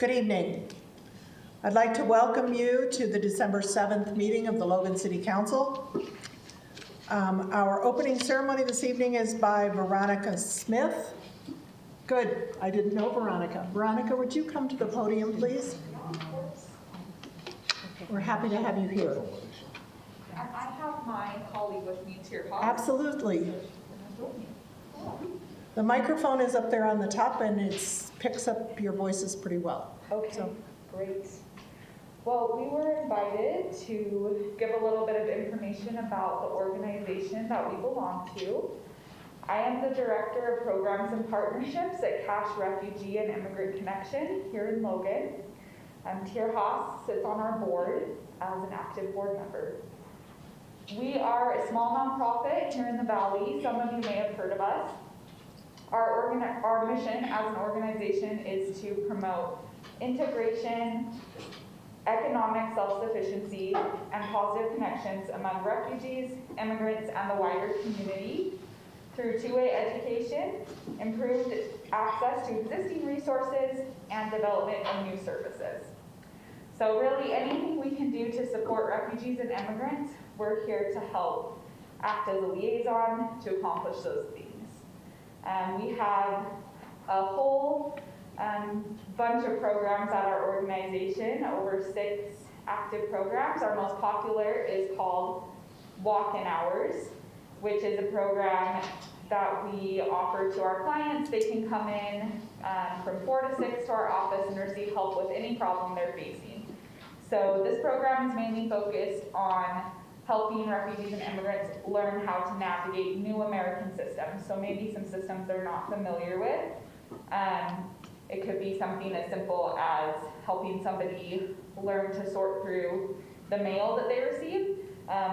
Good evening. I'd like to welcome you to the December 7th meeting of the Logan City Council. Our opening ceremony this evening is by Veronica Smith. Good, I didn't know Veronica. Veronica, would you come to the podium, please? We're happy to have you here. I have my colleague with me, Tier Hawk. Absolutely. The microphone is up there on the top and it picks up your voices pretty well. Okay, great. Well, we were invited to give a little bit of information about the organization that we belong to. I am the Director of Programs and Partnerships at Cash Refugee and Immigrant Connection here in Logan. Tier Haas sits on our board as an active board member. We are a small nonprofit here in the Valley. Some of you may have heard of us. Our mission as an organization is to promote integration, economic self-sufficiency, and positive connections among refugees, immigrants, and the wider community through two-way education, improved access to existing resources, and development of new services. So really, anything we can do to support refugees and immigrants, we're here to help act as a liaison to accomplish those things. We have a whole bunch of programs at our organization, over 6 active programs. Our most popular is called Walk-in Hours, which is a program that we offer to our clients. They can come in from 4 to 6 to our office and receive help with any problem they're facing. So this program is mainly focused on helping refugees and immigrants learn how to navigate new American systems. So maybe some systems they're not familiar with. It could be something as simple as helping somebody learn to sort through the mail that they receive,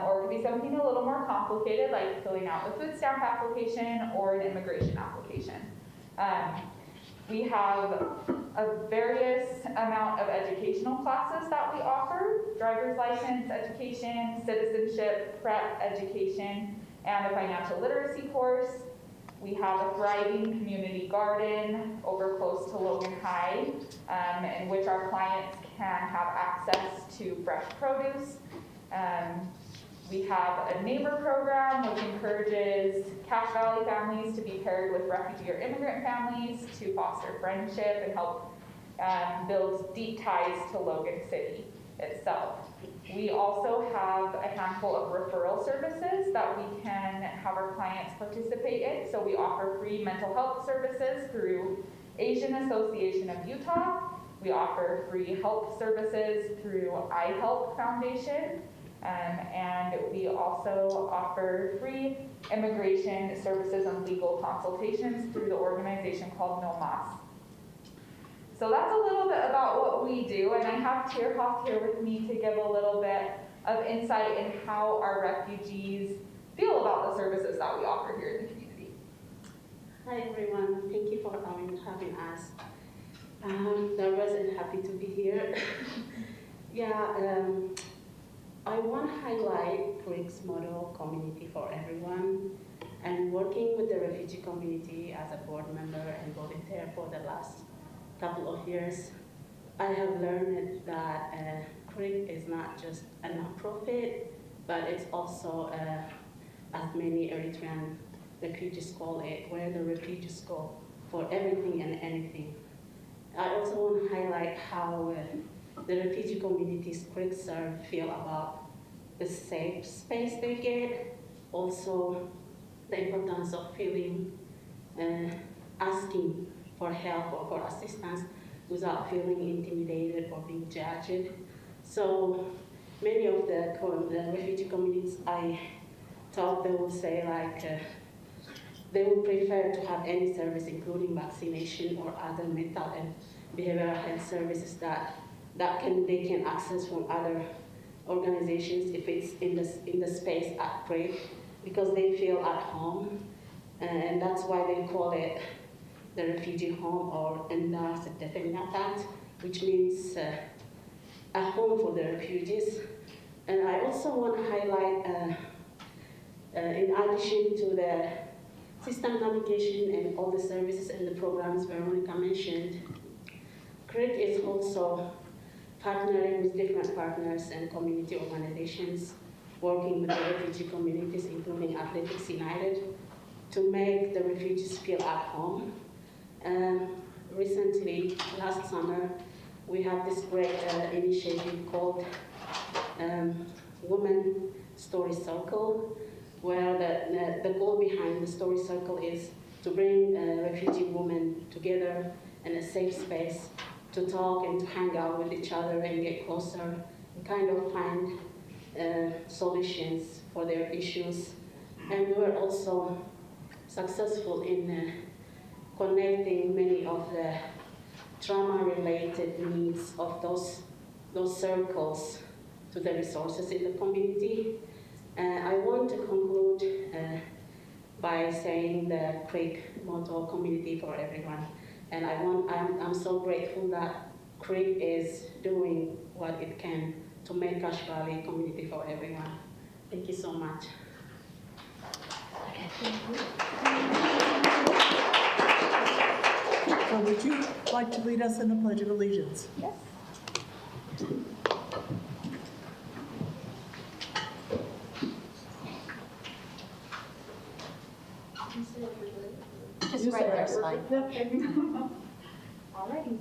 or it could be something a little more complicated, like filling out a food stamp application or an immigration application. We have a various amount of educational classes that we offer: driver's license education, citizenship prep education, and a financial literacy course. We have a thriving community garden over close to Logan High, in which our clients can have access to fresh produce. We have a neighbor program which encourages Cache Valley families to be paired with refugee or immigrant families to foster friendship and help build deep ties to Logan City itself. We also have a handful of referral services that we can have our clients participate in. So we offer free mental health services through Asian Association of Utah. We offer free help services through iHelp Foundation. And we also offer free immigration services and legal consultations through the organization called No Mas. So that's a little bit about what we do, and I have Tier Hawk here with me to give a little bit of insight in how our refugees feel about the services that we offer here in the community. Hi everyone, thank you for having us. I'm nervous and happy to be here. I want to highlight CRIC's model, Community for Everyone, and working with the refugee community as a board member and volunteer for the last couple of years, I have learned that CRIC is not just a nonprofit, but it's also, as many Eritrean refugees call it, where the refugees go for everything and anything. I also want to highlight how the refugee communities CRIC serve feel about the safe space they get, also the importance of feeling, asking for help or for assistance without feeling intimidated or being judged. So many of the refugee communities I talk, they will say they would prefer to have any service, including vaccination or other mental and behavioral health services that they can access from other organizations if it's in the space at CRIC, because they feel at home, and that's why they call it the refugee home, or Endar Setefenyatat, which means a home for the refugees. And I also want to highlight, in addition to the system navigation and all the services and the programs Veronica mentioned, CRIT is also partnering with different partners and community organizations, working with the refugee communities, including Athletics United, to make the refugees feel at home. Recently, last summer, we had this great initiative called Women Story Circle, where the goal behind the Story Circle is to bring refugee women together in a safe space to talk and to hang out with each other and get closer and kind of find solutions for their issues. And we were also successful in connecting many of the trauma-related needs of those circles to the resources in the community. I want to conclude by saying the quick motto, community for everyone. And I'm so grateful that CRIP is doing what it can to make Cache Valley community for everyone. Thank you so much. So would you like to lead us in the Pledge of Allegiance? Yes. Just right there, it's fine. Alrighty.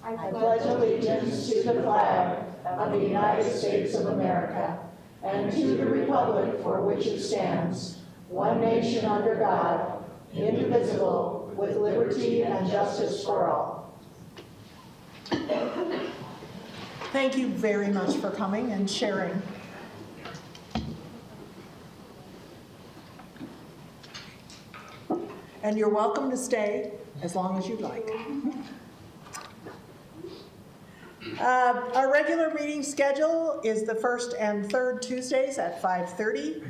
I pledge allegiance to the flag of the United States of America and to the republic for which it stands, one nation under God, indivisible, with liberty and justice for all. Thank you very much for coming and sharing. And you're welcome to stay as long as you'd like. Our regular meeting schedule is the first and third Tuesdays at 5:30.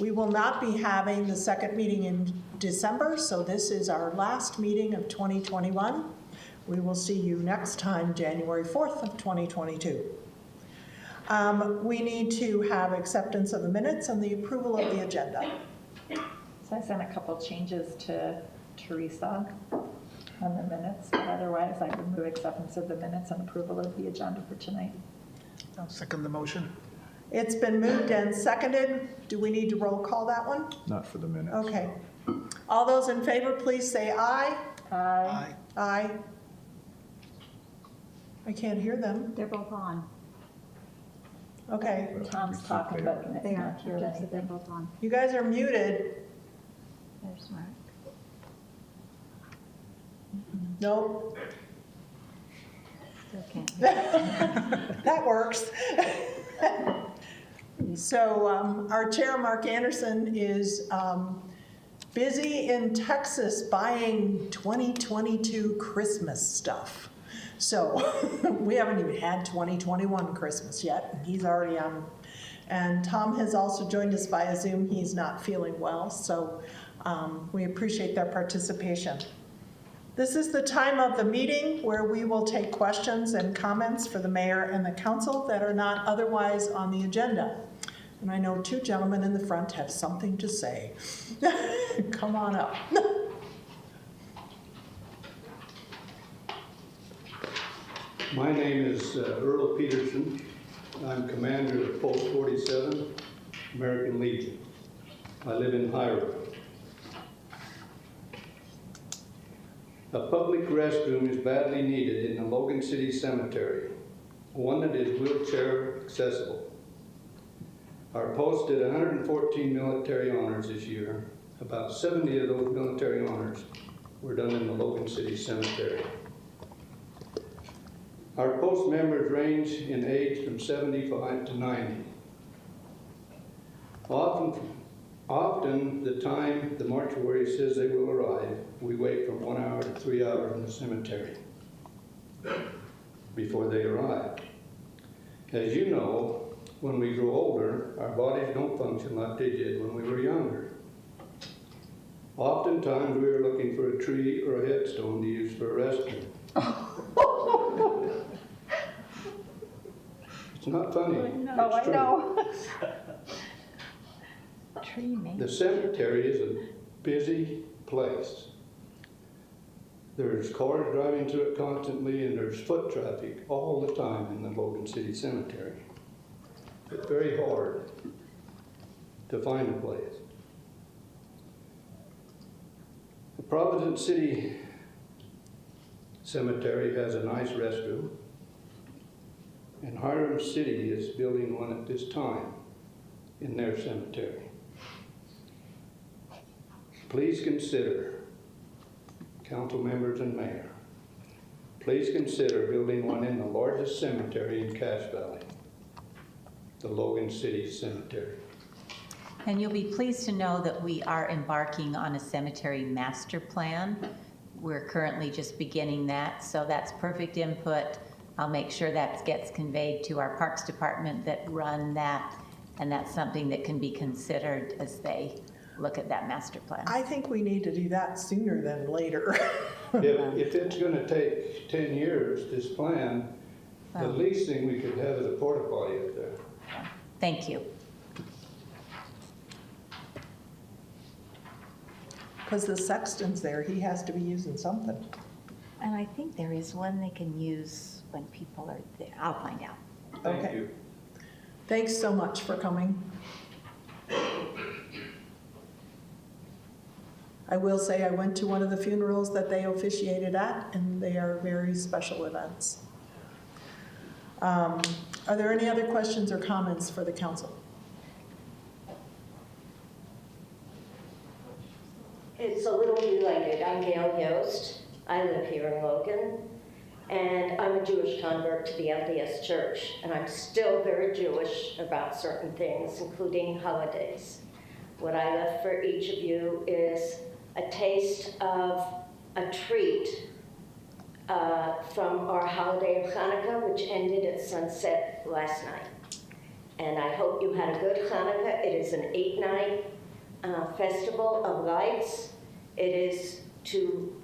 We will not be having the second meeting in December, so this is our last meeting of 2021. We will see you next time, January 4th of 2022. We need to have acceptance of the minutes and the approval of the agenda. So I sent a couple changes to Teresa on the minutes, but otherwise I would move acceptance of the minutes and approval of the agenda for tonight. I'll second the motion. It's been moved and seconded. Do we need to roll call that one? Not for the minutes. Okay. All those in favor, please say aye. Aye. Aye. I can't hear them. They're both on. Okay. Tom's talking, but They I are. can't hear Just that they're anything. both on. You guys are muted. They're smart. Nope. Still can't. That works. So our chair, Mark Anderson, is busy in Texas buying 2022 Christmas stuff. So we haven't even had 2021 Christmas yet, and he's already on. And Tom has also joined us via Zoom. He's not feeling well, so we appreciate their participation. This is the time of the meeting where we will take questions and comments for the mayor and the council that are not otherwise on the agenda. And I know two gentlemen in the front have something to say. Come on up. My name is Earl Peterson. I'm commander of Post 47, American Legion. I live in Hiram. A public restroom is badly needed in the Logan City Cemetery, one that is wheelchair accessible. Our post did 114 military honors this year. About 70 of those military honors were done in the Logan City Cemetery. Our post members range in age from 75 to 90. Often the time the mortuary says they will arrive, we wait from 1 hour to 3 hours in the cemetery before they arrive. As you know, when we grow older, our bodies don't function like they did when we were younger. Oftentimes we are looking for a tree or a headstone to use for a restroom. It's not funny. Oh, I It's true. know. Tree The cemetery is a busy place. There's cars driving through it constantly, and there's foot traffic all the time in the Logan City Cemetery. It's very hard to find a place. The Providence City Cemetery has a nice restroom, and Hiram City is building one at this time in their cemetery. Please consider, council members and mayor, please consider building one in the largest cemetery in Cache Valley, the Logan City Cemetery. And you'll be pleased to know that we are embarking on a cemetery master plan. We're currently just beginning that, so that's perfect input. I'll make sure that gets conveyed to our Parks Department that run that, and that's something that can be considered as they look at that master plan. I think we need to do that sooner than later. If it's gonna take 10 years, this plan, the Well. least thing we could have is a porta potty up there. Thank you. Because the sexton's there, he has to be using something. And I think there is one they can use when people are there. I'll find out. Thank Okay. you. Thanks so much for coming. I will say I went to one of the funerals that they officiated at, and they are very special events. Are there any other questions or comments for the council? It's a little related. I'm Gail Yost. I live here in Logan, and I'm a Jewish convert to the LDS Church, and I'm still very Jewish about certain things, including holidays. What I left for each of you is a taste of a treat from our holiday of Hanukkah, which ended at sunset last night. And I hope you had a good Hanukkah. It is an 8-night festival of lights. It is to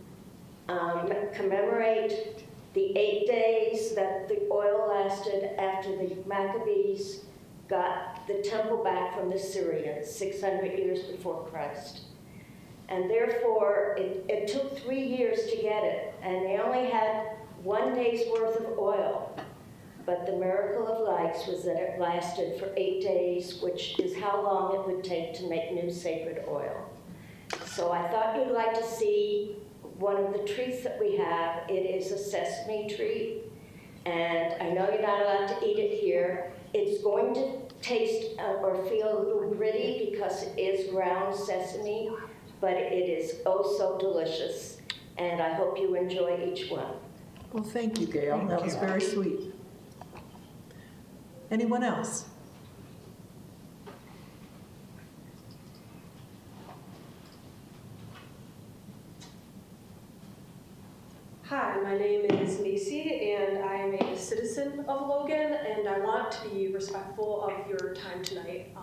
commemorate the 8 days that the oil lasted after the Maccabees got the temple back from the Syrians 600 years before Christ. And therefore, it took 3 years to get it, and they only had 1 day's worth of oil. But the miracle of lights was that it lasted for 8 days, which is how long it would take to make new sacred oil. So I thought you'd like to see one of the treats that we have. It is a sesame treat, and I know you're not allowed to eat it here. It's going to taste or feel a little gritty because it is ground sesame, but it is oh so delicious, and I hope you enjoy each one. Well, thank you, Gail. That was very sweet. Anyone else? Hi, my name is Macy, and I am a citizen of Logan, and I want to be respectful of your time tonight.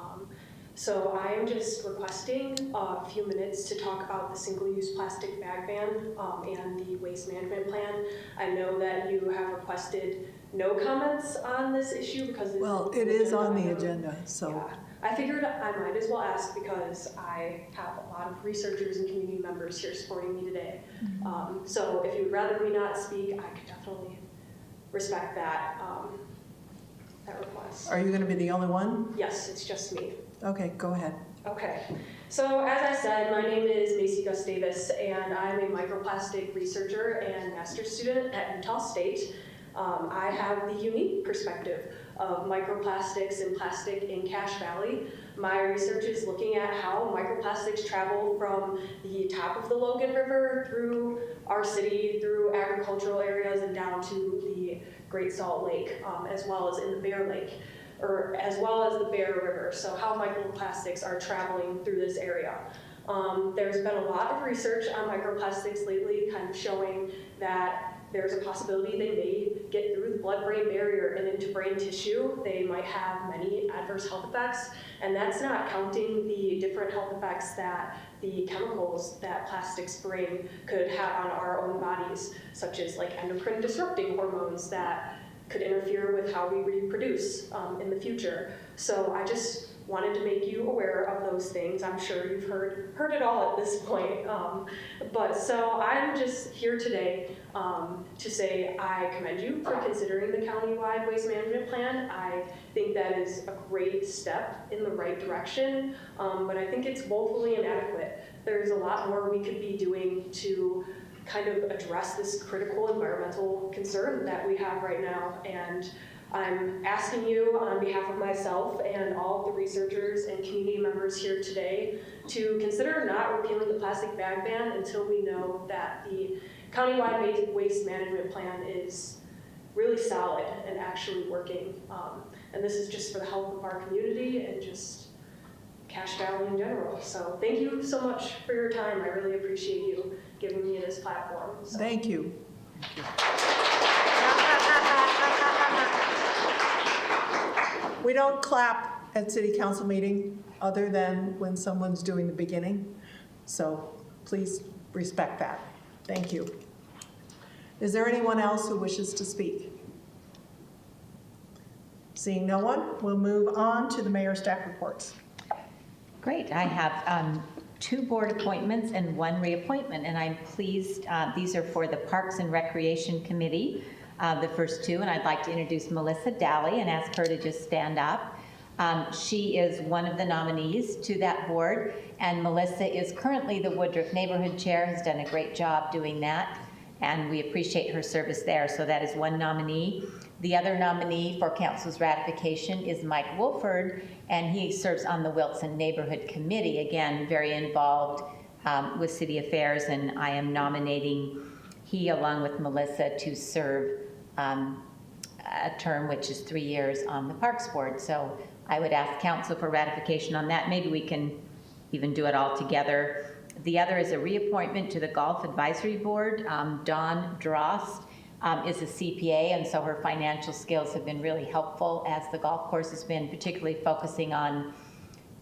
So I am just requesting a few minutes to talk about the single-use plastic bag ban and the waste management plan. I know that you have requested no comments on this issue because Well, it is on the agenda, so. Yeah. I figured I might as well ask because I have a lot of researchers and community members here supporting me today. So if you would rather me not speak, I could definitely respect that, that request. Are you going to be the only one? Yes, it's just me. Okay, go ahead. Okay, so as I said, my name is Macy Gustavus, and I'm a microplastic researcher and master's student at Utah State. I have the unique perspective of microplastics and plastic in Cache Valley. My research is looking at how microplastics travel from the top of the Logan River through our city, through agricultural areas, and down to the Great Salt Lake, as well as in the Bear Lake, or as well as the Bear River. So how microplastics are traveling through this area. There's been a lot of research on microplastics lately, kind of showing that there's a possibility they may get through the blood-brain barrier and into brain tissue. They might have many adverse health effects, and that's not counting the different health effects that the chemicals that plastics bring could have on our own bodies, such as like endocrine disrupting hormones that could interfere with how we reproduce in the future. So I just wanted to make you aware of those things. I'm sure you've heard it all at this point. But so I'm just here today to say I commend you for considering the countywide waste management plan. I think that is a great step in the right direction, but I think it's woefully inadequate. There's a lot more we could be doing to kind of address this critical environmental concern that we have right now. And I'm asking you on behalf of myself and all of the researchers and community members here today to consider not repealing the plastic bag ban until we know that the countywide waste management plan is really solid and actually working. And this is just for the health of our community and just cash value in general. So thank you so much for your time. I really appreciate you giving me this platform. So. Thank you. We don't clap at city council meeting other than when someone's doing the beginning. So please respect that. Thank you. Is there anyone else who wishes to speak? Seeing no one, we'll move on to the mayor's staff reports. Great. I have 2 board appointments and 1 reappointment, and I'm pleased. These are for the Parks and Recreation Committee, the first 2, and I'd like to introduce Melissa Daly and ask her to just stand up. She is one of the nominees to that board, and Melissa is currently the Woodruff Neighborhood Chair, has done a great job doing that, and we appreciate her service there. So that is 1 nominee. The other nominee for council's ratification is Mike Wolford, and he serves on the Wilson Neighborhood Committee, again, very involved with city affairs, and I am nominating he, along with Melissa, to serve a term which is 3 years on the Parks Board. So I would ask council for ratification on that. Maybe we can even do it all together. The other is a reappointment to the Golf Advisory Board. Dawn Drost is a CPA, and so her financial skills have been really helpful as the golf course has been particularly focusing on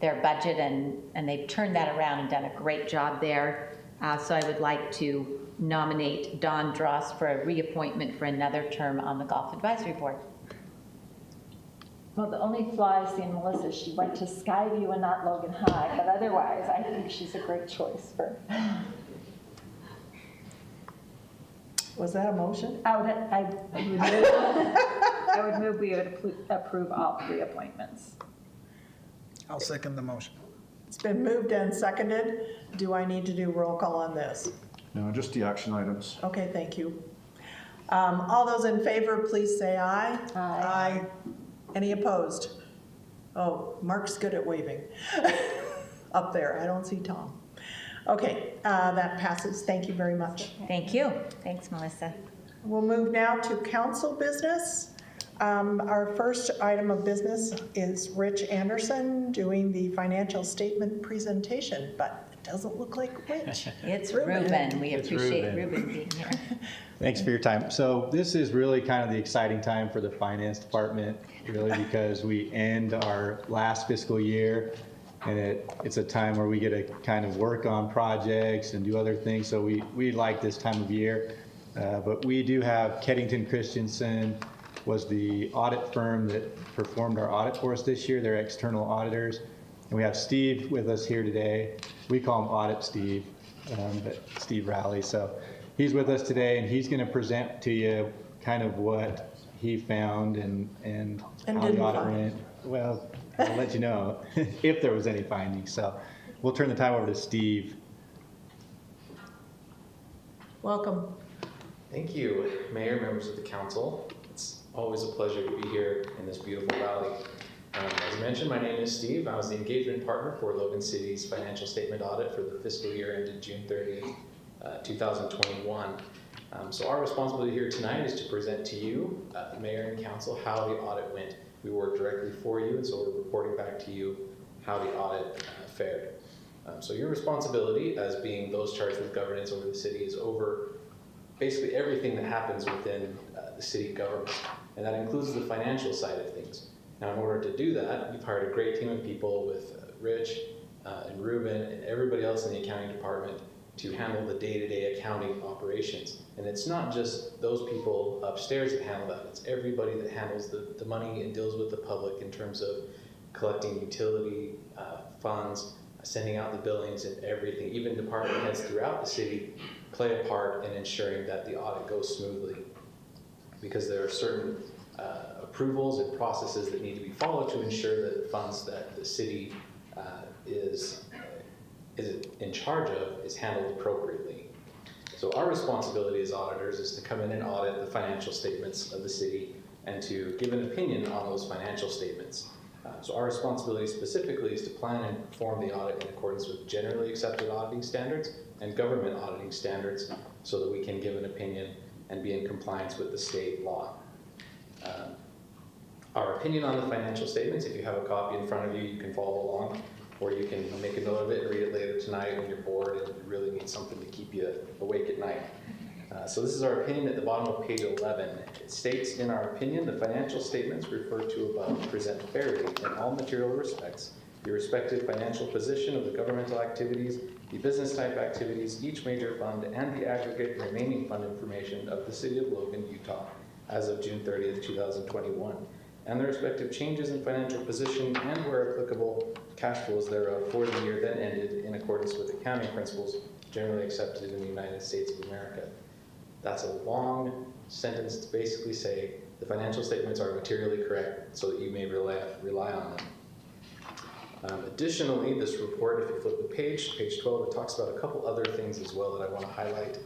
their budget, and they've turned that around and done a great job there. So I would like to nominate Dawn Drost for a reappointment for another term on the Golf Advisory Board. Well, the only flaw I see in Melissa is she went to Skyview and not Logan High, but otherwise I think she's a great choice for. Was that a motion? I would move we would approve all 3 appointments. I'll second the motion. It's been moved and seconded. Do I need to do roll call on this? No, just the action items. Okay, thank you. All those in favor, please say aye. Aye. Any opposed? Oh, Mark's good at waving. Up there, I don't see Tom. Okay, that passes. Thank you very much. Thank you. Thanks, Melissa. We'll move now to council business. Our first item of business is Rich Anderson doing the financial statement presentation, but it doesn't look like Rich. It's Ruben. We appreciate Ruben being here. Thanks for your time. So this is really kind of the exciting time for the finance department, really, because we end our last fiscal year, and it's a time where we get to kind of work on projects and do other things. So we like this time of year, but we do have Keddington Christensen was the audit firm that performed our audit for us this year. They're external auditors. And we have Steve with us here today. We call him Audit Steve, but Steve Rowley. So he's with us today, and he's going to present to you kind of what he found and how the audit went. Well, I'll let you know if there was any findings. So we'll turn the time over to Steve. Welcome. Thank you, Mayor, members of the council. It's always a pleasure to be here in this beautiful valley. As mentioned, my name is Steve. I was the engagement partner for Logan City's financial statement audit for the fiscal year ended June 30th, 2021. So our responsibility here tonight is to present to you, the mayor and council, how the audit went. We work directly for you, and so we're reporting back to you how the audit fared. So your responsibility as being those charged with governance over the city is over basically everything that happens within the city government, and that includes the financial side of things. Now, in order to do that, we've hired a great team of people with Rich and Ruben and everybody else in the accounting department to handle the day-to-day accounting operations. And it's not just those people upstairs that handle that, it's everybody that handles the money and deals with the public in terms of collecting utility funds, sending out the billings and everything. Even department heads throughout the city play a part in ensuring that the audit goes smoothly, because there are certain approvals and processes that need to be followed to ensure that the funds that the city is in charge of is handled appropriately. So our responsibility as auditors is to come in and audit the financial statements of the city and to give an opinion on those financial statements. So our responsibility specifically is to plan and perform the audit in accordance with generally accepted auditing standards and government auditing standards, so that we can give an opinion and be in compliance with the state law. Our opinion on the financial statements, if you have a copy in front of you, you can follow along, or you can make a note of it and read it later tonight when you're bored and you really need something to keep you awake at night. So this is our opinion at the bottom of page 11. It states, in our opinion, the financial statements referred to above present fairly in all material respects the respective financial position of the governmental activities, the business type activities, each major fund, and the aggregate remaining fund information of the city of Logan, Utah, as of June 30th, 2021, and the respective changes in financial position and, where applicable, cash flows thereof for the year then ended in accordance with accounting principles generally accepted in the United States of America. That's a long sentence to basically say the financial statements are materially correct so that you may rely on them. Additionally, this report, if you flip the page 12, it talks about a couple other things as well that I want to highlight.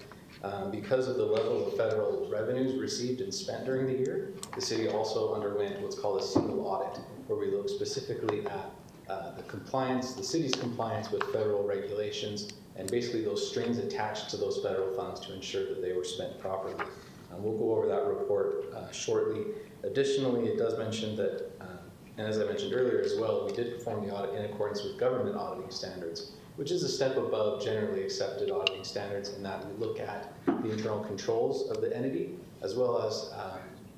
Because of the level of federal revenues received and spent during the year, the city also underwent what's called a single audit, where we look specifically at the city's compliance with federal regulations and basically those strings attached to those federal funds to ensure that they were spent properly. We'll go over that report shortly. Additionally, it does mention that, and as I mentioned earlier as well, we did perform the audit in accordance with government auditing standards, which is a step above generally accepted auditing standards in that we look at the internal controls of the entity, as well as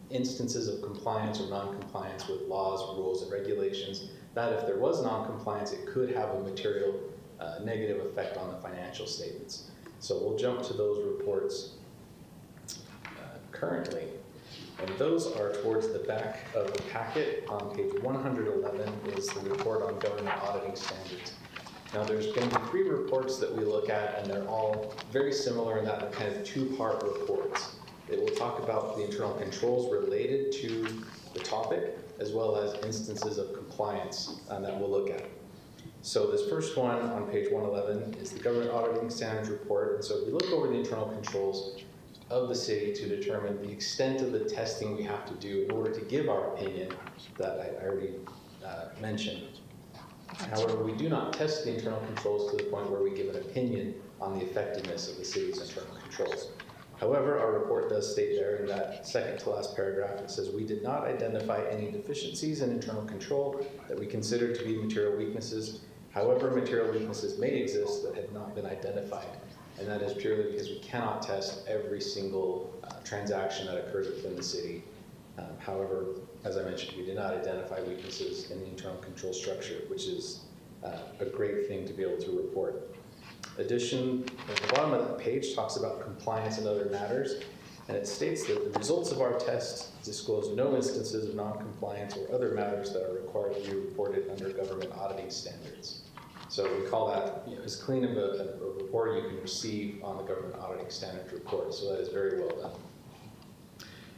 instances of compliance or non-compliance with laws, rules, and regulations, that if there was non-compliance, it could have a material negative effect on the financial statements. So we'll jump to those reports currently. And those are towards the back of the packet. On page 111 is the report on government auditing standards. Now there's going to be 3 reports that we look at, and they're all very similar in that they're kind of 2-part reports. It will talk about the internal controls related to the topic, as well as instances of compliance that we'll look at. So this first one on page 111 is the government auditing standards report. And so we look over the internal controls of the city to determine the extent of the testing we have to do in order to give our opinion that I already mentioned. However, we do not test the internal controls to the point where we give an opinion on the effectiveness of the city's internal controls. However, our report does state there in that second to last paragraph, it says, we did not identify any deficiencies in internal control that we consider to be material weaknesses. However, material weaknesses may exist that have not been identified. And that is purely because we cannot test every single transaction that occurs within the city. However, as I mentioned, we did not identify weaknesses in the internal control structure, which is a great thing to be able to report. Addition, at the bottom of that page talks about compliance and other matters, and it states that the results of our tests disclose no instances of non-compliance or other matters that are required to be reported under government auditing standards. So we call that as clean of a report you can receive on the government auditing standards report, so that is very well done.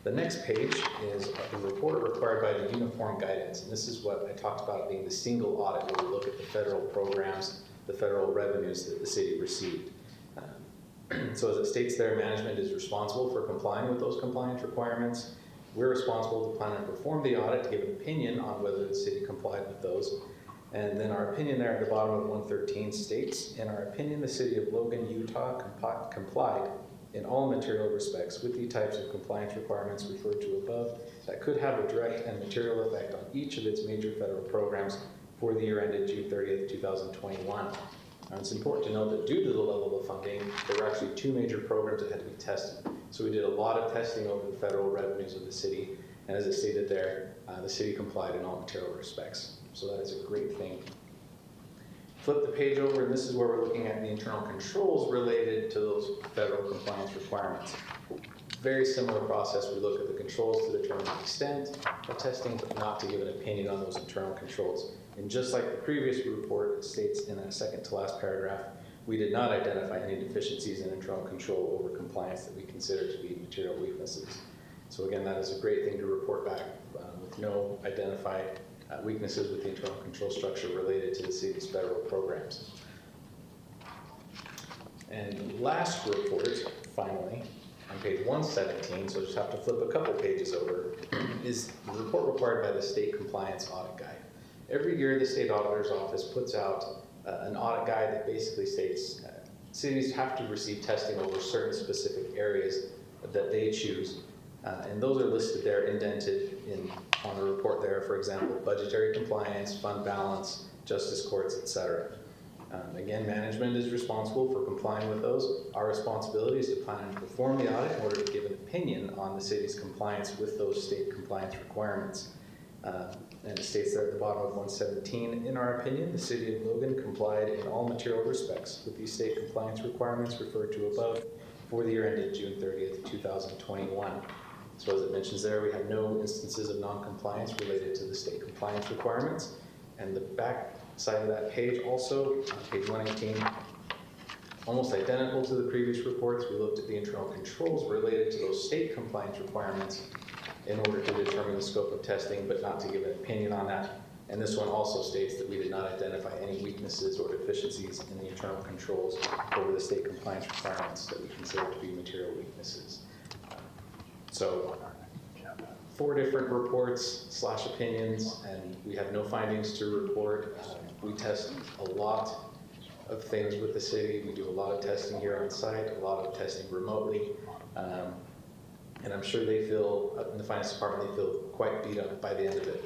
The next page is the report required by the uniform guidance, and this is what I talked about being the single audit, where we look at the federal programs, the federal revenues that the city received. So as it states there, management is responsible for complying with those compliance requirements. We're responsible to plan and perform the audit to give an opinion on whether the city complied with those. And then our opinion there at the bottom of 113 states, in our opinion, the city of Logan, Utah complied in all material respects with the types of compliance requirements referred to above that could have a direct and material effect on each of its major federal programs for the year ended June 30th, 2021. Now, it's important to note that due to the level of funding, there were actually 2 major programs that had to be tested. So we did a lot of testing over the federal revenues of the city, and as it stated there, the city complied in all material respects. So that is a great thing. Flip the page over, and this is where we're looking at the internal controls related to those federal compliance requirements. Very similar process. We look at the controls to determine the extent of testing, but not to give an opinion on those internal controls. And just like the previous report states in that second to last paragraph, we did not identify any deficiencies in internal control over compliance that we consider to be material weaknesses. So again, that is a great thing to report back with no identified weaknesses with the internal control structure related to the city's federal programs. And last report, finally, on page 117, so just have to flip a couple pages over, is the report required by the State Compliance Audit Guide. Every year, the State Auditor's Office puts out an audit guide that basically states cities have to receive testing over certain specific areas that they choose. And those are listed there, indented on the report there, for example, budgetary compliance, fund balance, justice courts, etc. Again, management is responsible for complying with those. Our responsibility is to plan and perform the audit in order to give an opinion on the city's compliance with those state compliance requirements. And it states there at the bottom of 117, in our opinion, the city of Logan complied in all material respects with these state compliance requirements referred to above for the year ended June 30th, 2021. So as it mentions there, we have no instances of non-compliance related to the state compliance requirements. And the back side of that page also, on page 118, almost identical to the previous reports, we looked at the internal controls related to those state compliance requirements in order to determine the scope of testing, but not to give an opinion on that. And this one also states that we did not identify any weaknesses or deficiencies in the internal controls over the state compliance requirements that we consider to be material weaknesses. So 4 different reports / opinions, and we have no findings to report. We test a lot of things with the city. We do a lot of testing here on site, a lot of testing remotely. And I'm sure they feel, in the finance department, they feel quite beat up by the end of it.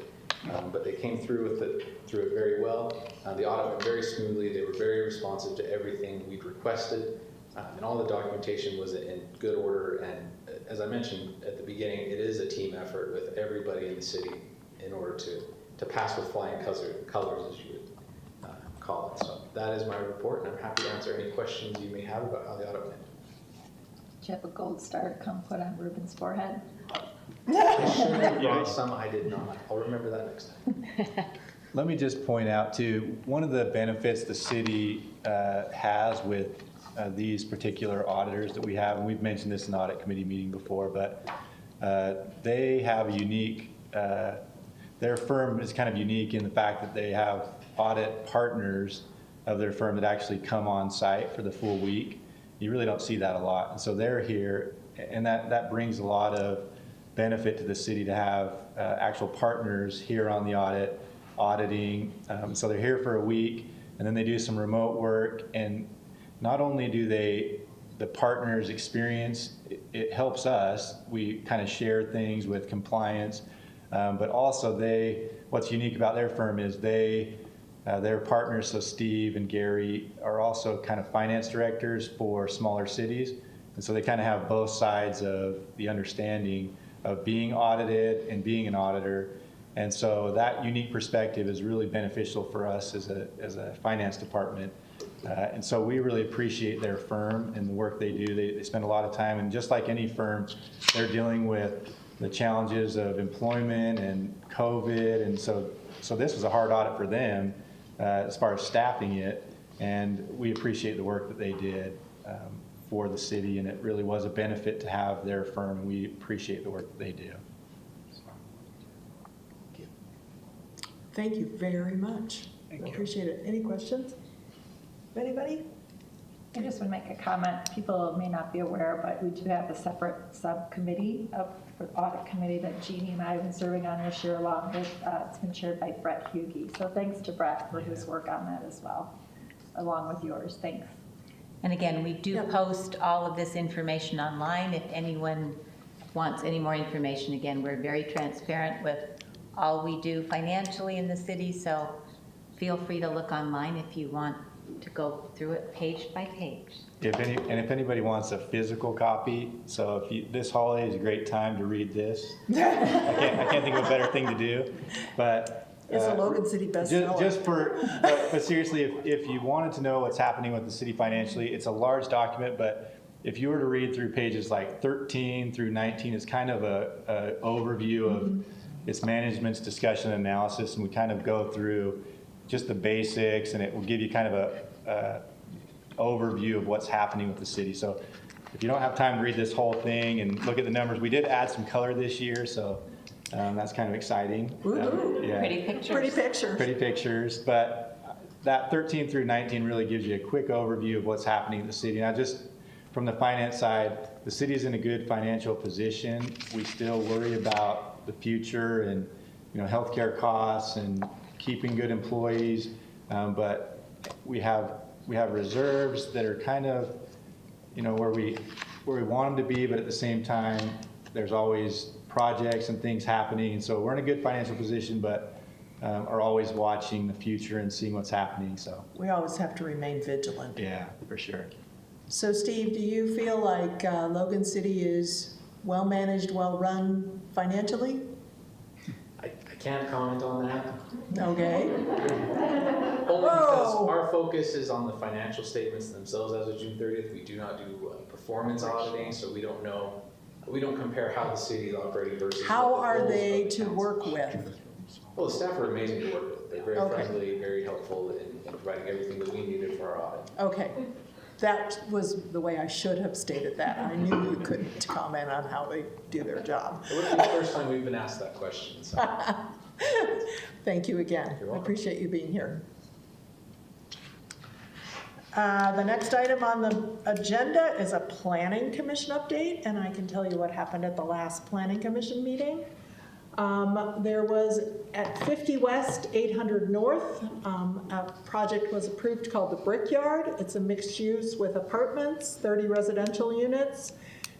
But they came through it very well. The audit went very smoothly. They were very responsive to everything we'd requested. And all the documentation was in good order. And as I mentioned at the beginning, it is a team effort with everybody in the city in order to pass with flying colors, as you would call it. So that is my report, and I'm happy to answer any questions you may have about how the audit went. Do you have a gold star to come put on Ruben's forehead? Some I did not. I'll remember that next time. Let me just point out too, one of the benefits the city has with these particular auditors that we have, and we've mentioned this in the audit committee meeting before, but they have a unique, their firm is kind of unique in the fact that they have audit partners of their firm that actually come on site for the full week. You really don't see that a lot. And so they're here, and that brings a lot of benefit to the city to have actual partners here on the audit, auditing. So they're here for a week, and then they do some remote work. And not only do the partners experience, it helps us. We kind of share things with compliance, but also what's unique about their firm is their partners, so Steve and Gary, are also kind of finance directors for smaller cities. And so they kind of have both sides of the understanding of being audited and being an auditor. And so that unique perspective is really beneficial for us as a finance department. And so we really appreciate their firm and the work they do. They spend a lot of time, and just like any firm, they're dealing with the challenges of employment and COVID. And so this was a hard audit for them as far as staffing it. And we appreciate the work that they did for the city, and it really was a benefit to have their firm, and we appreciate the work that they do. Thank you very much. I appreciate it. Any questions? Anybody? I just want to make a comment. People may not be aware, but we do have a separate subcommittee for the audit committee that Jeannie and I have been serving on this year along with, it's been chaired by Brett Hughey. So thanks to Brett for his work on that as well, along with yours. Thanks. And again, we do post all of this information online. If anyone wants any more information, again, we're very transparent with all we do financially in the city, so feel free to look online if you want to go through it page by page. If anybody wants a physical copy, so this holiday is a great time to read this. I can't think of a better thing to do, but it's a Logan City bestseller. But seriously, if you wanted to know what's happening with the city financially, it's a large document, but if you were to read through pages like 13 through 19, it's kind of a overview of its management's discussion and analysis, and we kind of go through just the basics, and it will give you kind of a overview of what's happening with the city. So if you don't have time to read this whole thing and look at the numbers, we did add some color this year, so that's kind of exciting. Yeah. Pretty pictures. Pretty pictures. Pretty pictures, but that 13 through 19 really gives you a quick overview of what's happening in the city. Now, just from the finance side, the city's in a good financial position. We still worry about the future and, healthcare costs and keeping good employees, but we have reserves that are kind of, where we want them to be, but at the same time, there's always projects and things happening, and so we're in a good financial position, but are always watching the future and seeing what's happening. So We always have to remain vigilant. yeah, for sure. So Steve, do you feel like Logan City is well-managed, well-run financially? I can't comment on that. Okay. Only because our focus is on the financial statements themselves as of June 30th. We do not do performance auditing, so we don't know. We don't compare how the city is operating versus. How what the are goals they of the to council. work with? Well, the staff are amazing to work with. They're very Okay. friendly, very helpful in providing everything that we needed for our audit. Okay. That was the way I should have stated that. I knew you couldn't comment on how they do their job. It wouldn't be the first time we've been asked that question, so. Thank you again. You're I welcome. appreciate you being here. The next item on the agenda is a planning commission update, and I can tell you what happened at the last planning commission meeting. There was at 50 West, 800 North, a project was approved called the Brickyard. It's a mixed use with apartments, 30 residential units,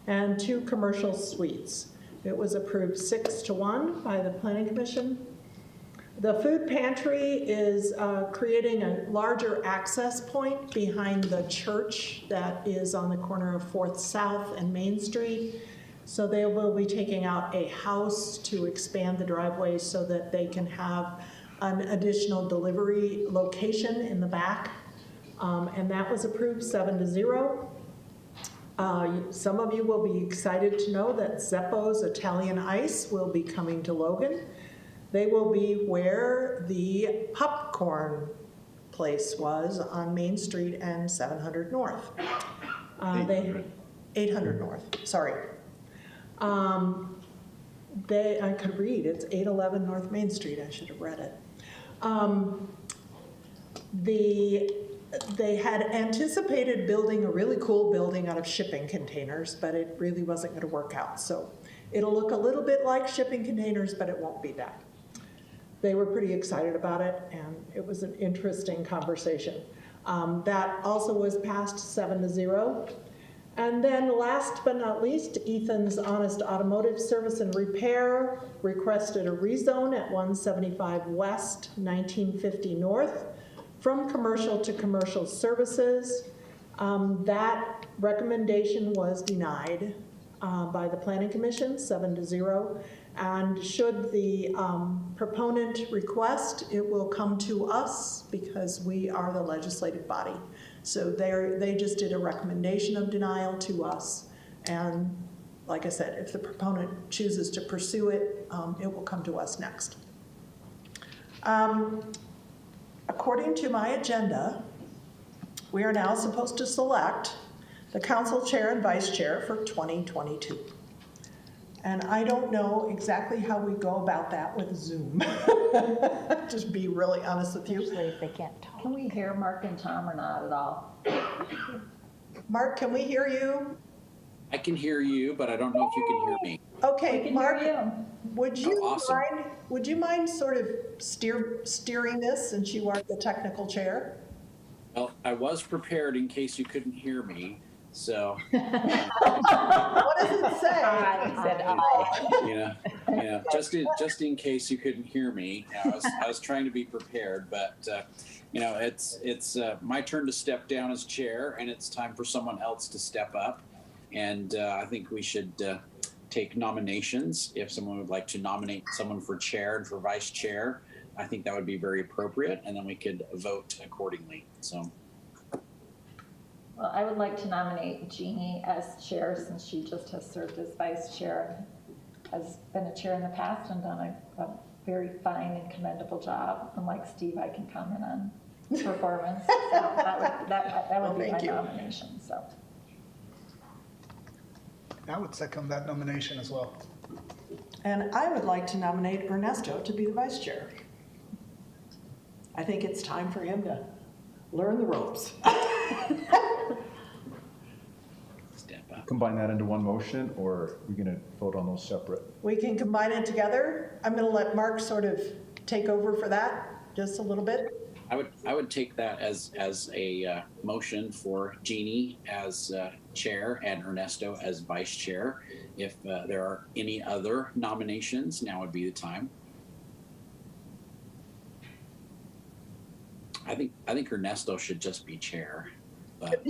and 2 commercial suites. It was approved 6-1 by the planning commission. The food pantry is creating a larger access point behind the church that is on the corner of 4th South and Main Street. So they will be taking out a house to expand the driveway so that they can have an additional delivery location in the back. And that was approved 7-0. Some of you will be excited to know that Zeppo's Italian Ice will be coming to Logan. They will be where the popcorn place was on Main Street and 700 North. 800 North, sorry. I could read, it's 811 North Main Street, I should have read it. They had anticipated building a really cool building out of shipping containers, but it really wasn't gonna work out. So it'll look a little bit like shipping containers, but it won't be that. They were pretty excited about it, and it was an interesting conversation. That also was passed 7-0. And then last but not least, Ethan's Honest Automotive Service and Repair requested a rezone at 175 West, 1950 North from commercial to commercial services. That recommendation was denied by the Planning Commission, 7-0. And should the proponent request, it will come to us because we are the legislative body. So they just did a recommendation of denial to us. And like I said, if the proponent chooses to pursue it, it will come to us next. According to my agenda, we are now supposed to select the council chair and vice chair for 2022. And I don't know exactly how we go about that with Zoom. Just be really honest with you. Usually if they can't talk. Can we hear Mark and Tom or not at all? Mark, can we hear you? I can hear you, but I don't know if you can hear me. Okay, Mark, you. would you awesome. mind sort of steering this since you are the technical chair? Well, I was prepared in case you couldn't hear me, so. What does it say? He said aye. Yeah, just in case you couldn't hear me, I was trying to be prepared, but it's my turn to step down as chair, and it's time for someone else to step up, and I think we should take nominations. If someone would like to nominate someone for chair and for vice chair, I think that would be very appropriate, and then we could vote accordingly. So. Well, I would like to nominate Jeannie as chair since she just has served as vice chair, has been a chair in the past and done a very fine and commendable job. Unlike Steve, I can comment on performance. So that would be my nomination, so. I would second that nomination as well. And I would like to nominate Ernesto to be the vice chair. I think it's time for him to learn the ropes. Step up. Combine that into one motion, or are we going to vote on those separate? We can combine it together. I'm going to let Mark sort of take over for that just a little bit. I would take that as a motion for Jeannie as chair and Ernesto as vice chair. If there are any other nominations, now would be the time. I think Ernesto should just be chair. But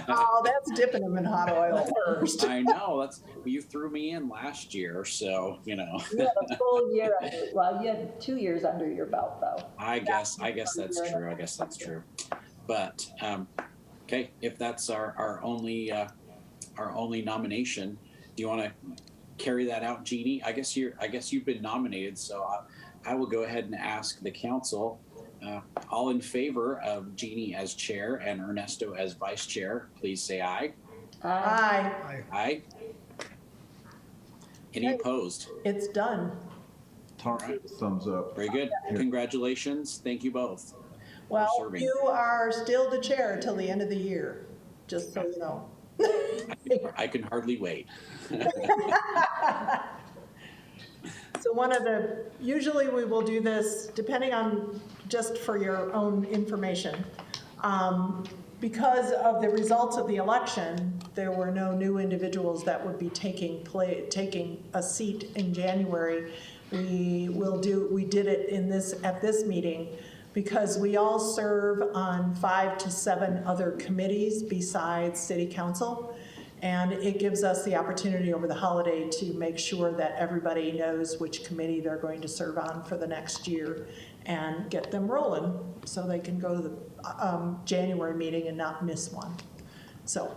Oh, that's dipping him in hot oil first. I know you threw me in last year, so you know. You had a full year you had 2 years under your belt, though. I guess that's true. I guess that's true. But okay, if that's our only nomination, do you want to carry that out, Jeannie? I guess you've been nominated, so I will go ahead and ask the council. All in favor of Jeannie as chair and Ernesto as vice chair, please say aye. Aye. Aye. Any opposed? It's done. All right. Thumbs up. Very good. Congratulations. Thank you both. Well, for serving. you are still the chair till the end of the year, just so you know. I can hardly wait. So usually we will do this, depending on, just for your own information, because of the results of the election, there were no new individuals that would be taking a seat in January. We did it at this meeting because we all serve on 5 to 7 other committees besides City Council. And it gives us the opportunity over the holiday to make sure that everybody knows which committee they're going to serve on for the next year and get them rolling so they can go to the January meeting and not miss one. So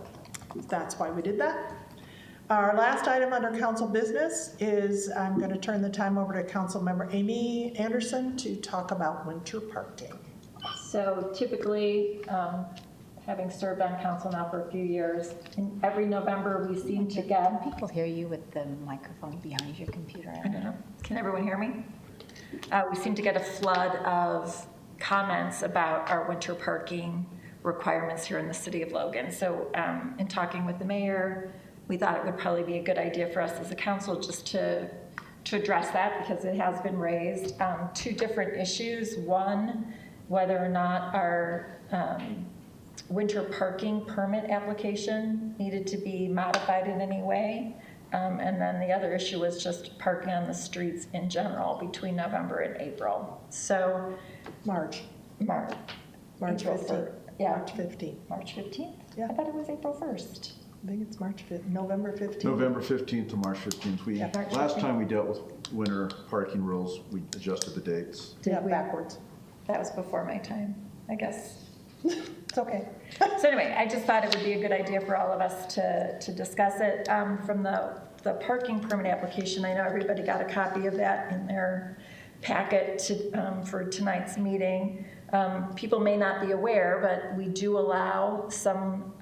that's why we did that. Our last item under council business is I'm going to turn the time over to Councilmember Amy Anderson to talk about winter parking. So typically, having served on council now for a few years, in every November we seem to get... Can people hear you with the microphone behind your computer? I don't know. Can everyone hear me? We seem to get a flood of comments about our winter parking requirements here in the city of Logan. So in talking with the mayor, we thought it would probably be a good idea for us as a council just to address that because it has been raised. 2 different issues. One, whether or not our winter parking permit application needed to be modified in any way. And then the other issue was just parking on the streets in general between November and April. So March April 15th. Yeah. March 15th. March 15th? Yeah. I thought it was April 1st. I think it's November 15th. November 15th to March 15th. March Last 15th. time we dealt with winter parking rules, we adjusted the dates. Yeah, backwards. That was before my time, I guess. It's okay. So anyway, I just thought it would be a good idea for all of us to discuss it. From the parking permit application, I know everybody got a copy of that in their packet for tonight's meeting. People may not be aware, but we do allow some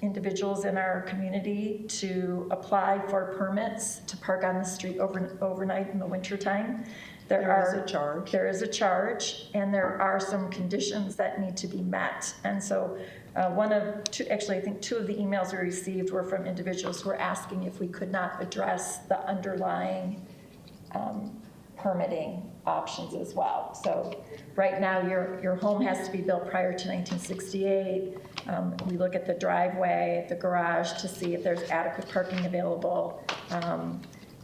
individuals in our community to apply for permits to park on the street overnight in the wintertime. There is a charge. There is a charge, and there are some conditions that need to be met. And so I think 2 of the emails we received were from individuals who were asking if we could not address the underlying permitting options as well. So right now, your home has to be built prior to 1968. We look at the driveway, the garage to see if there's adequate parking available.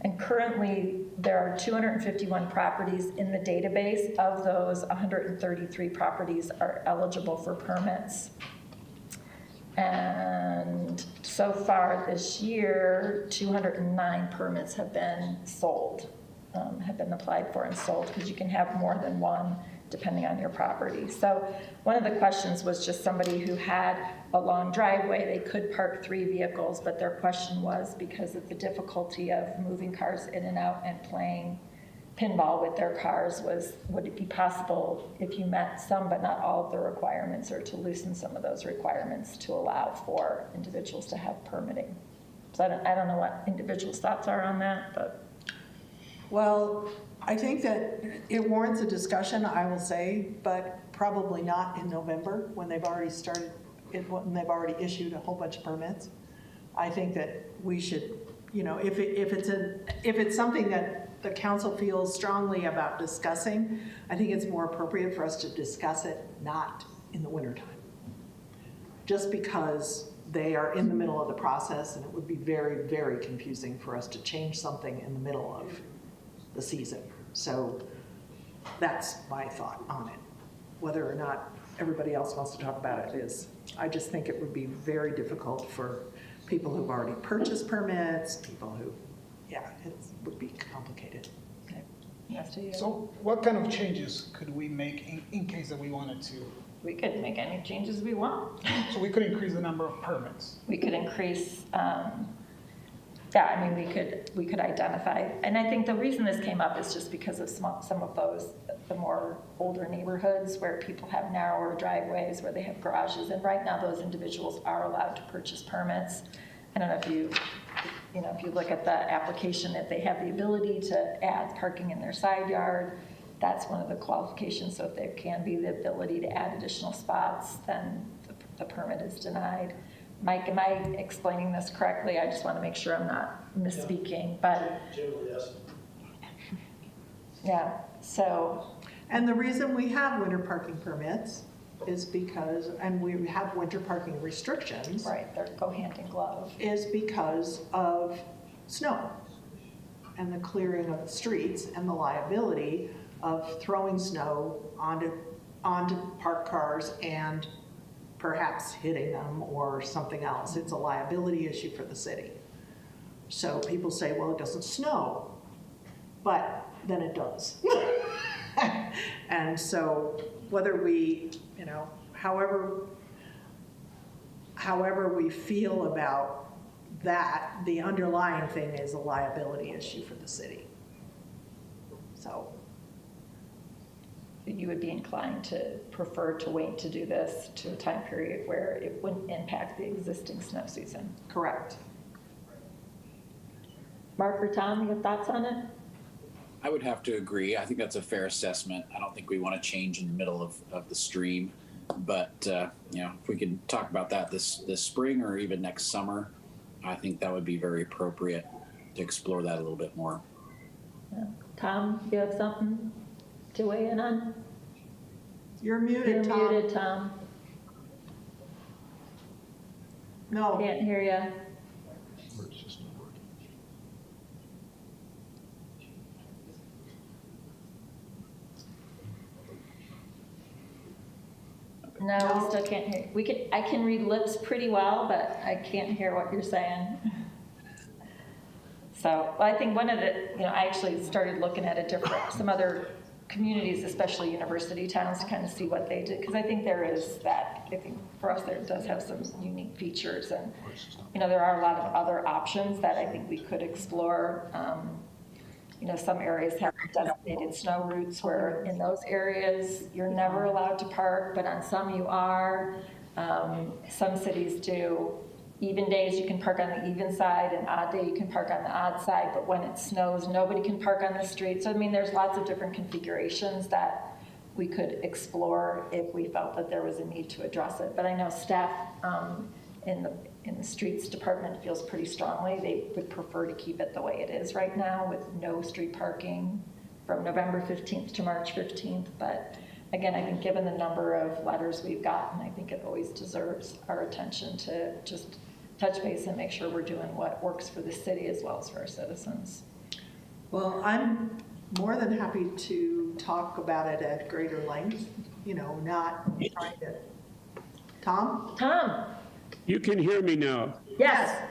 And currently, there are 251 properties in the database. Of those, 133 properties are eligible for permits. And so far this year, 209 permits have been sold, have been applied for and sold, because you can have more than one depending on your property. So one of the questions was just somebody who had a long driveway, they could park 3 vehicles, but their question was because of the difficulty of moving cars in and out and playing pinball with their cars was, would it be possible if you met some but not all of the requirements, or to loosen some of those requirements to allow for individuals to have permitting? So I don't know what individuals' thoughts are on that, but. Well, I think that it warrants a discussion, I will say, but probably not in November when they've already started, when they've already issued a whole bunch of permits. I think that we should, you know, if it's something that the council feels strongly about discussing, I think it's more appropriate for us to discuss it not in the wintertime. Just because they are in the middle of the process, and it would be very, very confusing for us to change something in the middle of the season. So that's my thought on it. Whether or not everybody else wants to talk about it is, I just think it would be very difficult for people who've already purchased permits, people who, yeah, it would be complicated. Okay. Yes, to you. So what kind of changes could we make in case that we wanted to? We could make any changes we want. So we could increase the number of permits. We could increase, yeah, I mean, we could identify, and I think the reason this came up is just because of some of those, the more older neighborhoods where people have narrower driveways, where they have garages, and right now those individuals are allowed to purchase permits. I don't know if you know, if you look at the application, if they have the ability to add parking in their side yard, that's one of the qualifications. So if there can be the ability to add additional spots, then the permit is denied. Mike, am I explaining this correctly? I just want to make sure I'm not misspeaking, but. Generally, yes. Yeah, so. And the reason we have winter parking permits is because, and we have winter parking restrictions. Right, they go hand in glove. Is because of snow and the clearing of the streets and the liability of throwing snow onto parked cars and perhaps hitting them or something else. It's a liability issue for the city. So people say, well, it doesn't snow, but then it does. And so whether we, you know, however we feel about that, the underlying thing is a liability issue for the city. So. You would be inclined to prefer to wait to do this to a time period where it wouldn't impact the existing snow season? Correct. Mark or Tom, you have thoughts on it? I would have to agree. I think that's a fair assessment. I don't think we want to change in the middle of the stream, but you know, if we can talk about that this spring or even next summer, I think that would be very appropriate to explore that a little bit more. Yeah. Tom, you have something to weigh in on? You're muted, Tom. You're muted, Tom. No. Can't hear you. No, we still can't hear. I can read lips pretty well, but I can't hear what you're saying. So, well, I think one of the, you know, I actually started looking at some other communities, especially university towns, to kind of see what they did, because I think there is that, I think for us there does have some unique features, and you know, there are a lot of other options that I think we could explore. You know, some areas have designated snow routes where in those areas you're never allowed to park, but on some you are. Some cities do even days you can park on the even side, and odd day you can park on the odd side, but when it snows, nobody can park on the street. So, I mean, there's lots of different configurations that we could explore if we felt that there was a need to address it. But I know staff in the streets department feels pretty strongly they would prefer to keep it the way it is right now with no street parking from November 15th to March 15th. But again, I think given the number of letters we've gotten, I think it always deserves our attention to just touch base and make sure we're doing what works for the city as well as for our citizens. Well, I'm more than happy to talk about it at greater length, you know, not trying to. Tom? Tom? You can hear me now. Yes.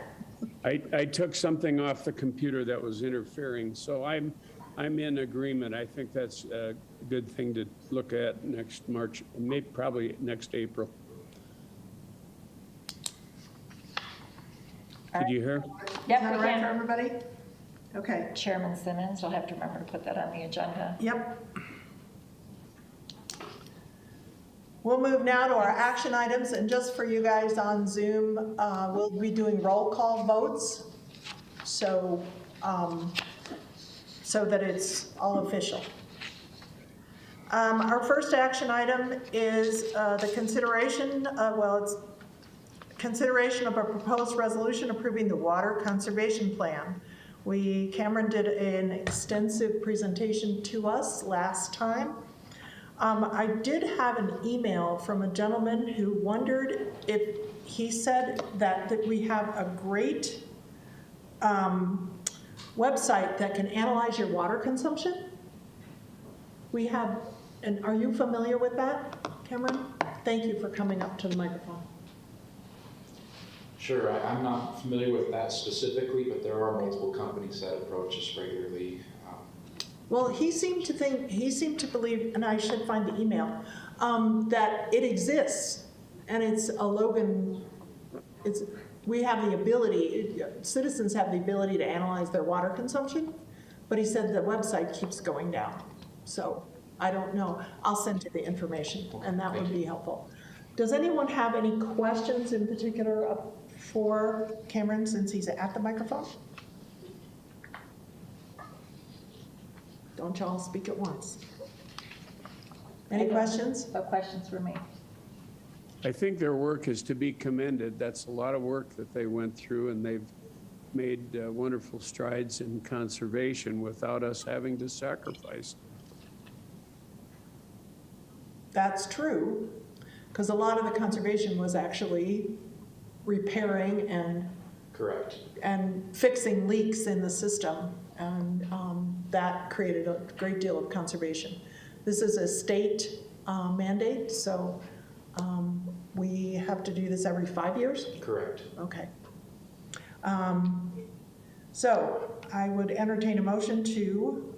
I took something off the computer that was interfering, so I'm in agreement. I think that's a good thing to look at next March, maybe probably next April. Did you hear? Yep, Is that we right can. for everybody? Okay, Chairman Simmons, you'll have to remember to put that on the agenda. yep. We'll move now to our action items, and just for you guys on Zoom, we'll be doing roll call votes, so that it's all official. Our first action item is the consideration of a proposed resolution approving the water conservation plan. Cameron did an extensive presentation to us last time. I did have an email from a gentleman who wondered if, he said that we have a great website that can analyze your water consumption. We have, and are you familiar with that, Cameron? Thank you for coming up to the microphone. Sure, I'm not familiar with that specifically, but there are multiple companies that approach us regularly. Well, he seemed to believe, and I should find the email, that it exists, and it's a Logan, we have the ability, citizens have the ability to analyze their water consumption, but he said the website keeps going down. So I don't know. I'll send you the information, and that would be helpful. Does anyone have any questions in particular for Cameron, since he's at the microphone? Don't y'all speak at once. Any questions? No questions for me. I think their work is to be commended. That's a lot of work that they went through, and they've made wonderful strides in conservation without us having to sacrifice. That's true, because a lot of the conservation was actually repairing and Correct. and fixing leaks in the system, and that created a great deal of conservation. This is a state mandate, so we have to do this every 5 years? Correct. Okay. So I would entertain a motion to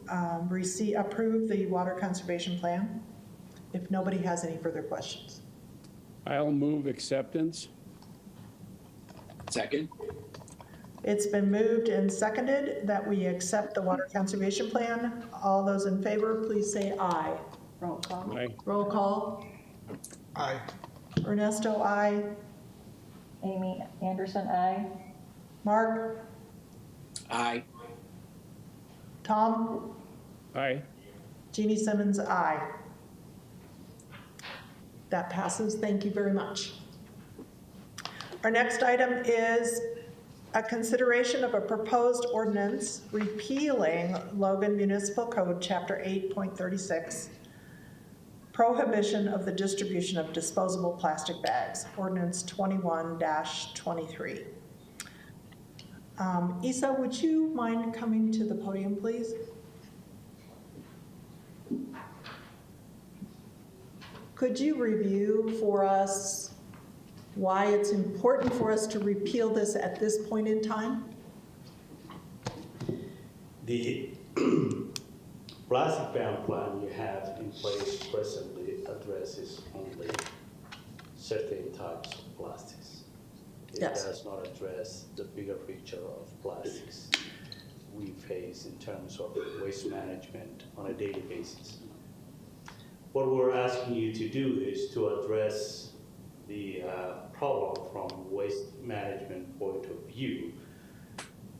approve the water conservation plan, if nobody has any further questions. I'll move acceptance. Second. It's been moved and seconded that we accept the water conservation plan. All those in favor, please say aye. Roll call. Aye. Roll call. Aye. Ernesto, aye. Amy Anderson, aye. Mark? Aye. Tom? Aye. Jeannie Simmons, aye. That passes. Thank you very much. Our next item is a consideration of a proposed ordinance repealing Logan Municipal Code, Chapter 8.36, prohibition of the distribution of disposable plastic bags, Ordinance 21-23. Isa, would you mind coming to the podium, please? Could you review for us why it's important for us to repeal this at this point in time? The plastic ban plan you have in place presently addresses only certain types of plastics. It does not address the bigger picture of plastics we face in terms of waste management on a daily basis. What we're asking you to do is to address the problem from waste management point of view,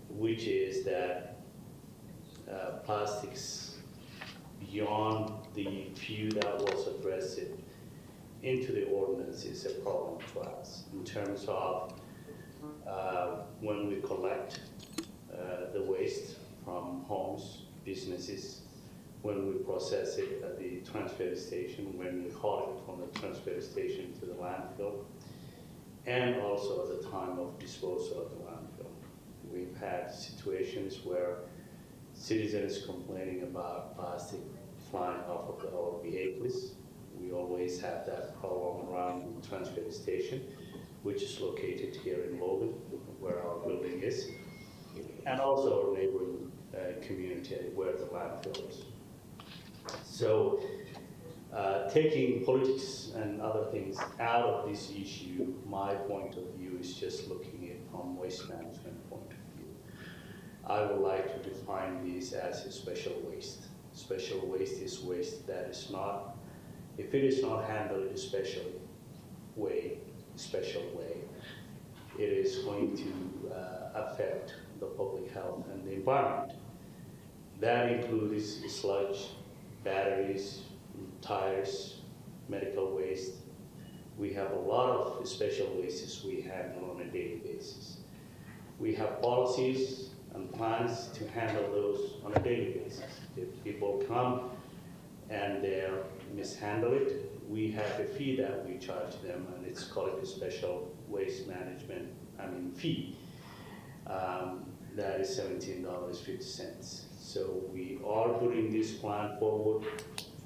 which is that plastics beyond the few that was addressed into the ordinance is a problem to us in terms of when we collect the waste from homes, businesses, when we process it at the transfer station, when we haul it from the transfer station to the landfill, and also at the time of disposal of the landfill. We've had situations where citizens complaining about plastic flying off of our vehicles. We always have that problem around the transfer station, which is located here in Logan, where our building is, and also our neighboring community where the landfill is. So taking politics and other things out of this issue, my point of view is just looking at it from waste management point of view. I would like to define these as a special waste. Special waste is waste that is not, if it is not handled a special way, it is going to affect the public health and the environment. That includes sludge, batteries, tires, medical waste. We have a lot of special wastes we handle on a daily basis. We have policies and plans to handle those on a daily basis. If people come and they mishandle it, we have a fee that we charge them, and it's called a special waste management, fee. That is $17.50. So we are putting this plan forward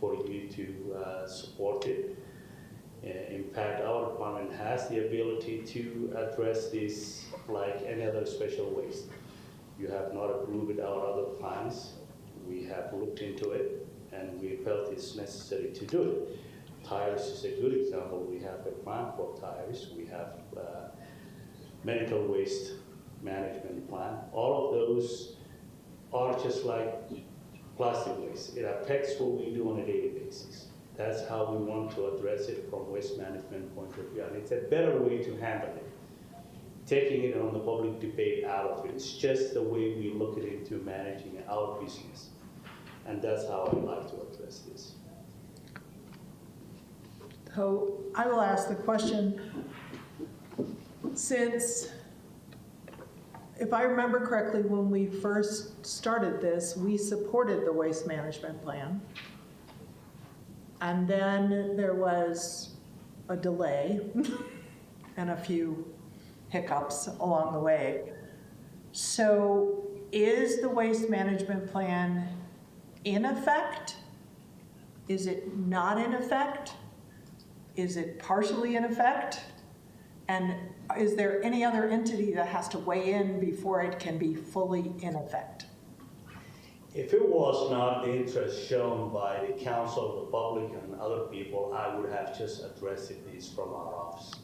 for you to support it. In fact, our department has the ability to address this like any other special waste. You have not approved our other plans. We have looked into it, and we felt it's necessary to do it. Tires is a good example. We have a plan for tires. We have medical waste management plan. All of those are just like plastic waste. It affects what we do on a daily basis. That's how we want to address it from waste management point of view. And it's a better way to handle it. Taking it on the public debate out of it. It's just the way we look at it into managing our business. And that's how I'd like to address this. So I will ask the question, since, if I remember correctly, when we first started this, we supported the waste management plan. And then there was a delay and a few hiccups along the way. So is the waste management plan in effect? Is it not in effect? Is it partially in effect? And is there any other entity that has to weigh in before it can be fully in effect? If it was not the interest shown by the council, the public, and other people, I would have just addressed this from our office.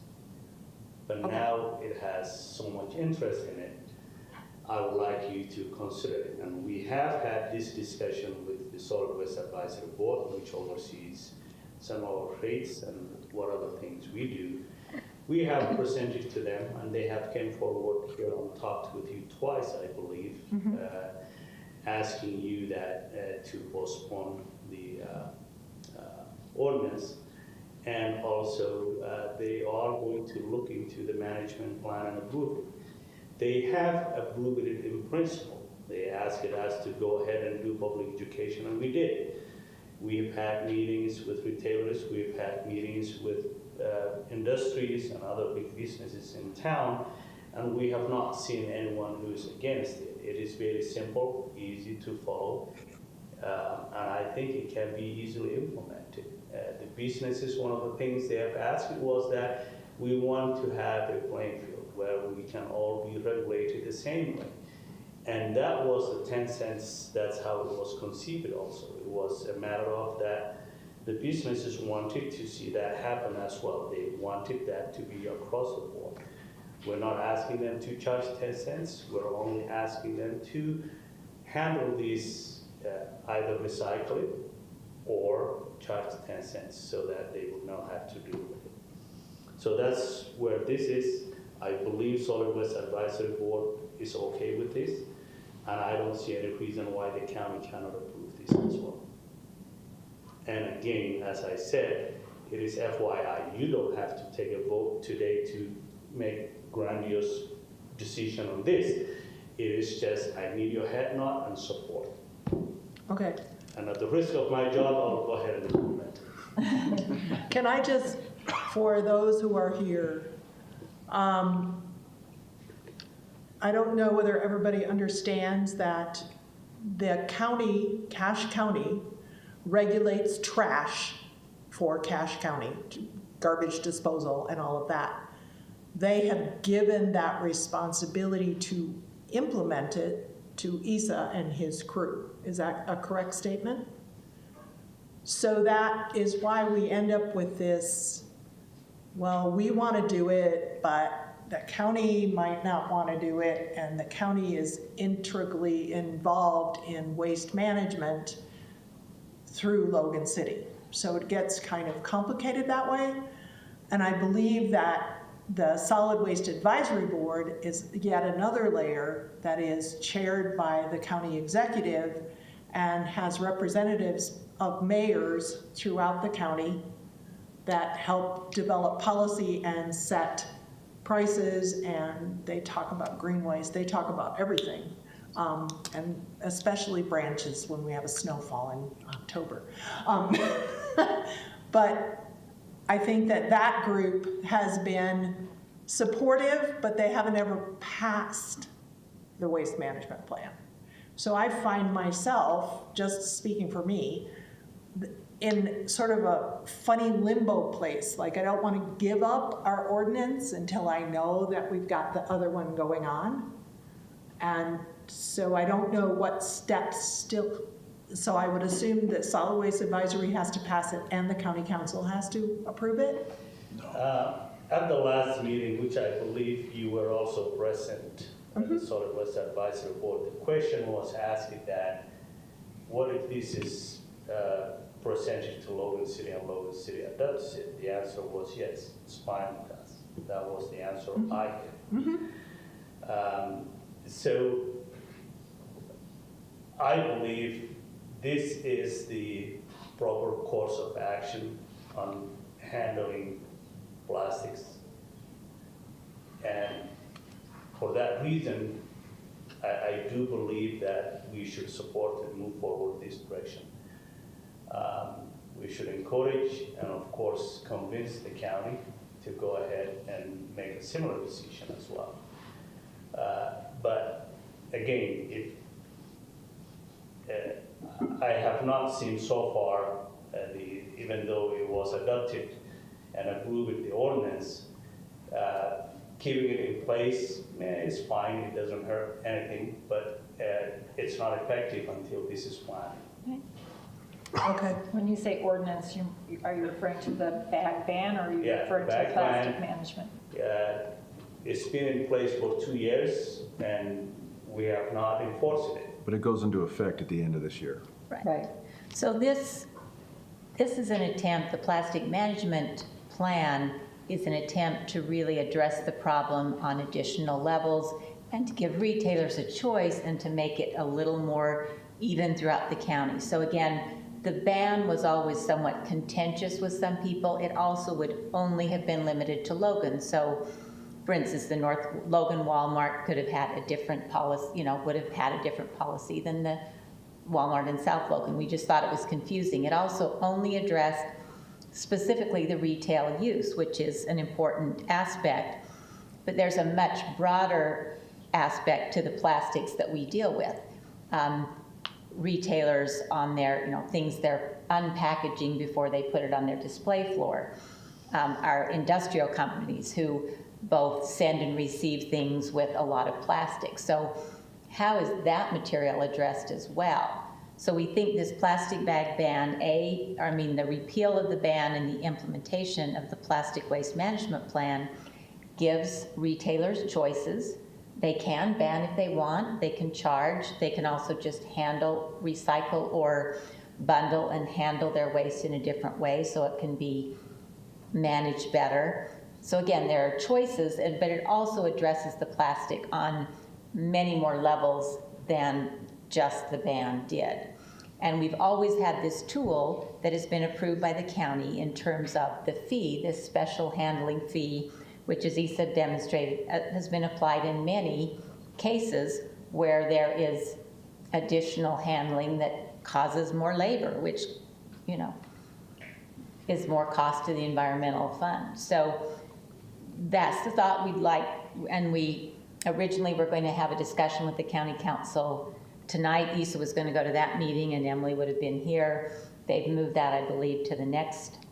But now it has so much interest in it, I would like you to consider it. And we have had this discussion with the Solid Waste Advisory Board, which oversees some of our rates and what other things we do. We have presented to them, and they have came forward here and talked with you twice, I believe, asking you that to postpone the ordinance. And also, they are going to look into the management plan and approve it. They have approved it in principle. They asked us to go ahead and do public education, and we did. We've had meetings with retailers, we've had meetings with industries and other big businesses in town, and we have not seen anyone who's against it. It is very simple, easy to follow, and I think it can be easily implemented. The businesses, one of the things they have asked was that we want to have a playing field where we can all be regulated the same way. And that was the 10 cents, that's how it was conceived also. It was a matter of that the businesses wanted to see that happen as well. They wanted that to be across the board. We're not asking them to charge 10 cents. We're only asking them to handle these, either recycle it or charge 10 cents so that they would not have to do with it. So that's where this is. I believe Solid Waste Advisory Board is okay with this, and I don't see any reason why the county cannot approve this as well. And again, as I said, it is FYI. You don't have to take a vote today to make grandiose decision on this. It is just, I need your head nod and support. Okay. And at the risk of my job, I'll go ahead and implement it. Can I just, for those who are here, I don't know whether everybody understands that the county, Cache County, regulates trash for Cache County, garbage disposal and all of that. They have given that responsibility to implement it to Isa and his crew. Is that a correct statement? So that is why we end up with this, well, we want to do it, but the county might not want to do it, and the county is integrally involved in waste management through Logan City. So it gets kind of complicated that way. And I believe that the Solid Waste Advisory Board is yet another layer that is chaired by the county executive and has representatives of mayors throughout the county that help develop policy and set prices, and they talk about green waste, they talk about everything. And especially branches when we have a snowfall in October. But I think that that group has been supportive, but they haven't ever passed the waste management plan. So I find myself, just speaking for me, in sort of a funny limbo place. Like, I don't want to give up our ordinance until I know that we've got the other one going on. And so I don't know what steps still, so I would assume that Solid Waste Advisory has to pass it and the county council has to approve it? At the last meeting, which I believe you were also present, at the Solid Waste Advisory Board, the question was asked that, what if this is presented to Logan City and Logan City adopts it? The answer was yes, it's fine with us. That was the answer I gave. So I believe this is the proper course of action on handling plastics. And for that reason, I do believe that we should support and move forward this direction. We should encourage and of course convince the county to go ahead and make a similar decision as well. But again, I have not seen so far, even though it was adopted and approved with the ordinance, keeping it in place is fine, it doesn't hurt anything, but it's not effective until this is planned. Okay. When you say ordinance, are you referring to the bag ban, or are you referring to plastic management? It's been in place for 2 years and we have not enforced it. But it goes into effect at the end of this year. Right. So this is an attempt, the plastic management plan is an attempt to really address the problem on additional levels and to give retailers a choice and to make it a little more even throughout the county. So again, the ban was always somewhat contentious with some people. It also would only have been limited to Logan. So for instance, the North Logan Walmart could have had a different policy, would have had a different policy than the Walmart in South Logan. We just thought it was confusing. It also only addressed specifically the retail use, which is an important aspect. But there's a much broader aspect to the plastics that we deal with. Retailers on their, things they're unpackaging before they put it on their display floor. Our industrial companies who both send and receive things with a lot of plastic. So how is that material addressed as well? So we think this plastic bag ban, the repeal of the ban and the implementation of the plastic waste management plan gives retailers choices. They can ban if they want, they can charge, they can also just handle, recycle, or bundle and handle their waste in a different way so it can be managed better. So again, there are choices, but it also addresses the plastic on many more levels than just the ban did. And we've always had this tool that has been approved by the county in terms of the fee, this special handling fee, which, as Issa demonstrated, has been applied in many cases where there is additional handling that causes more labor, which, is more cost to the environmental fund. So that's the thought we'd like, and we originally were going to have a discussion with the county council tonight. Issa was going to go to that meeting and Emily would have been here. They've moved that, I believe, to the next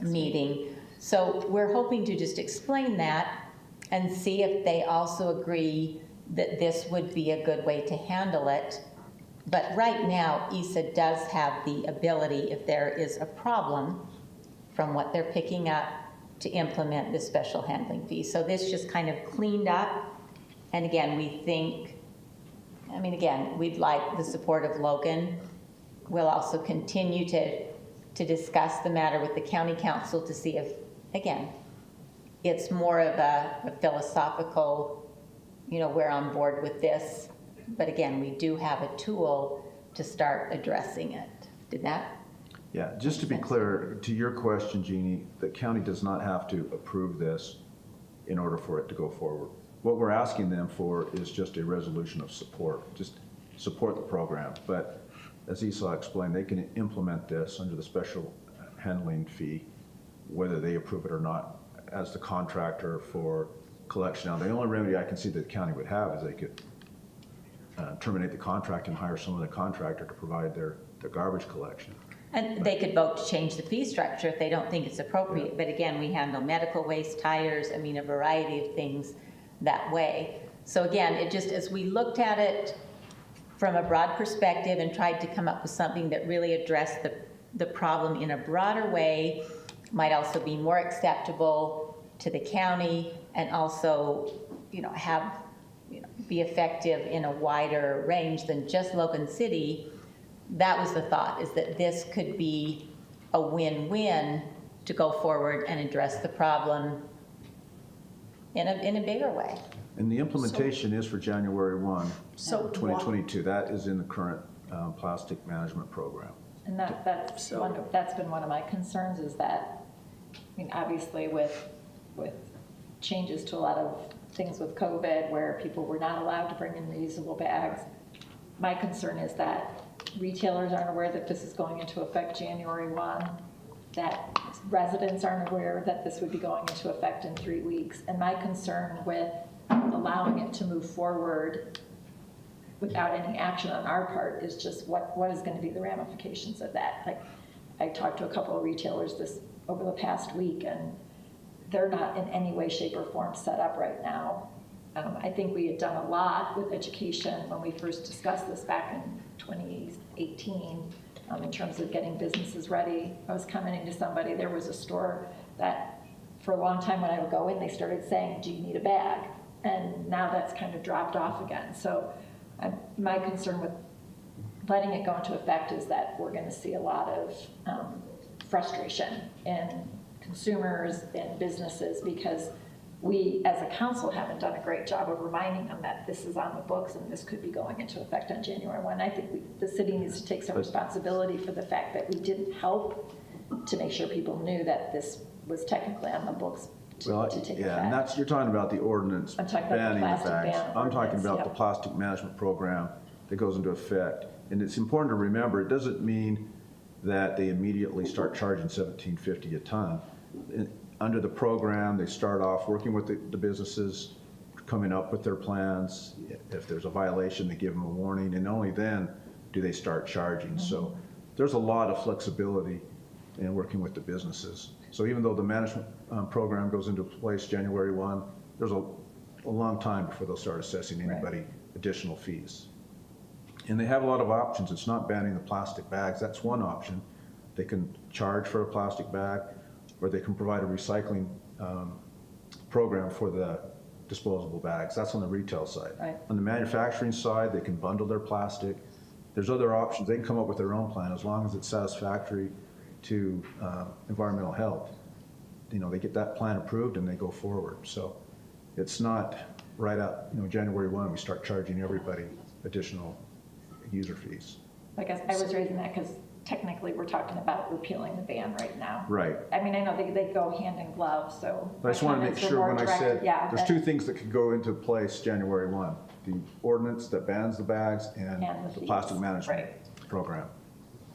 meeting. So we're hoping to just explain that and see if they also agree that this would be a good way to handle it. But right now, Issa does have the ability, if there is a problem from what they're picking up, to implement the special handling fee. So this just kind of cleaned up. And again, we think, I mean, again, we'd like the support of Logan. We'll also continue to discuss the matter with the county council to see if, again, it's more of a philosophical, you know, we're on board with this. But again, we do have a tool to start addressing it. Did that? Yeah, just to be clear, to your question, Jeannie, the county does not have to approve this in order for it to go forward. What we're asking them for is just a resolution of support, just support the program. But as Esau explained, they can implement this under the special handling fee, whether they approve it or not, as the contractor for collection. Now, the only remedy I can see that the county would have is they could terminate the contract and hire some other contractor to provide their garbage collection. And they could vote to change the fee structure if they don't think it's appropriate. Yeah. But again, we handle medical waste, tires, I mean, a variety of things that way. So again, it just, as we looked at it from a broad perspective and tried to come up with something that really addressed the problem in a broader way, might also be more acceptable to the county and also, you know, have, you know, be effective in a wider range than just Logan City. That was the thought, is that this could be a win-win to go forward and address the problem in a bigger way. And the implementation is for January 1, So 2022. That is in the current plastic management program. And that's been one of my concerns, is that, I mean, obviously with changes to a lot of things with COVID, where people were not allowed to bring in reusable bags, my concern is that retailers aren't aware that this is going into effect January 1, that residents aren't aware that this would be going into effect in 3 weeks. And my concern with allowing it to move forward without any action on our part is just what is going to be the ramifications of that. Like, I talked to a couple of retailers over the past week, and they're not in any way, shape, or form set up right now. I think we had done a lot with education when we first discussed this back in 2018 in terms of getting businesses ready. I was commenting to somebody, there was a store that for a long time when I would go in, they started saying, do you need a bag? And now that's kind of dropped off again. So my concern with letting it go into effect is that we're going to see a lot of frustration in consumers and businesses, because we as a council haven't done a great job of reminding them that this is on the books and this could be going into effect on January 1. I think the city needs to take some responsibility for the fact that we didn't help to make sure people knew that this was technically on the books to take effect. And that's, you're talking about the ordinance I'm talking about the banning the plastic bags. ban I'm talking ordinance, about yep. the plastic management program that goes into effect. And it's important to remember, it doesn't mean that they immediately start charging $17.50 a ton. Under the program, they start off working with the businesses, coming up with their plans. If there's a violation, they give them a warning, and only then do they start charging. Mm-hmm. So there's a lot of flexibility in working with the businesses. So even though the management program goes into place January 1, there's a long time before they'll start assessing anybody additional fees. And they have a lot of options. It's not banning the plastic bags. That's one option. They can charge for a plastic bag, or they can provide a recycling program for the disposable bags. That's on the retail side. Right. On the manufacturing side, they can bundle their plastic. There's other options. They can come up with their own plan as long as it's satisfactory to environmental health. You know, they get that plan approved and they go forward. So it's not right out, you know, January 1, we start charging everybody additional user fees. I guess I was raising that because technically we're talking about repealing the ban right now. Right. I mean, I know they go hand in glove, so. I just want to make sure when I said, there's that- two things that could go into place January 1. The ordinance that bans the bags and the plastic management program.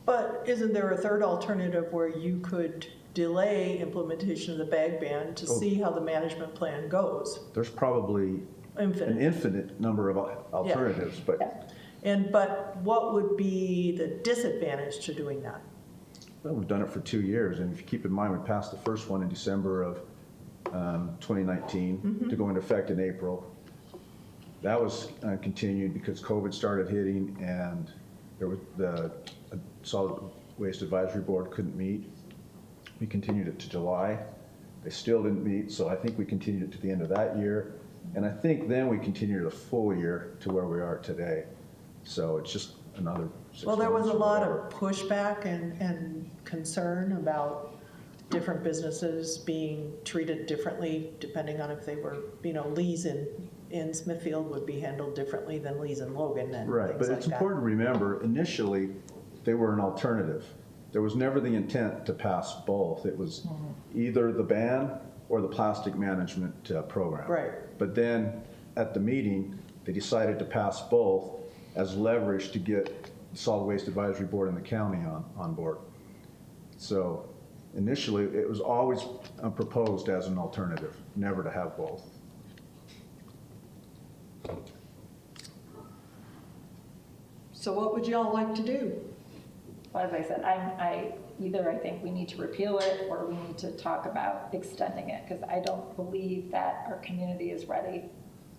But isn't there a third alternative where you could delay implementation of the bag ban to see how the management plan goes? There's probably an infinite number of alternatives, but But what would be the disadvantage to doing that? well, we've done it for 2 years, and if you keep in mind, we passed the first one in December of 2019 to go into effect in April. That was continued because COVID started hitting, and there was the Solid Waste Advisory Board couldn't meet. We continued it to July. They still didn't meet, so I think we continued it to the end of that year. And I think then we continued a full year to where we are today. So it's just another 6 Well, there was months a or lot whatever. of pushback and concern about different businesses being treated differently depending on if they were, Lee's in Smithfield would be handled differently than Lee's in Logan and Right, things but like it's that. important to remember, initially, they were an alternative. There was never the intent to pass both. It was either the ban or the plastic management program. Right. But then, at the meeting, they decided to pass both as leverage to get the Solid Waste Advisory Board and the county on board. So initially, it was always proposed as an alternative, never to have both. So what would y'all like to do? Well, as I said, I think we need to repeal it or we need to talk about extending it, because I don't believe that our community is ready,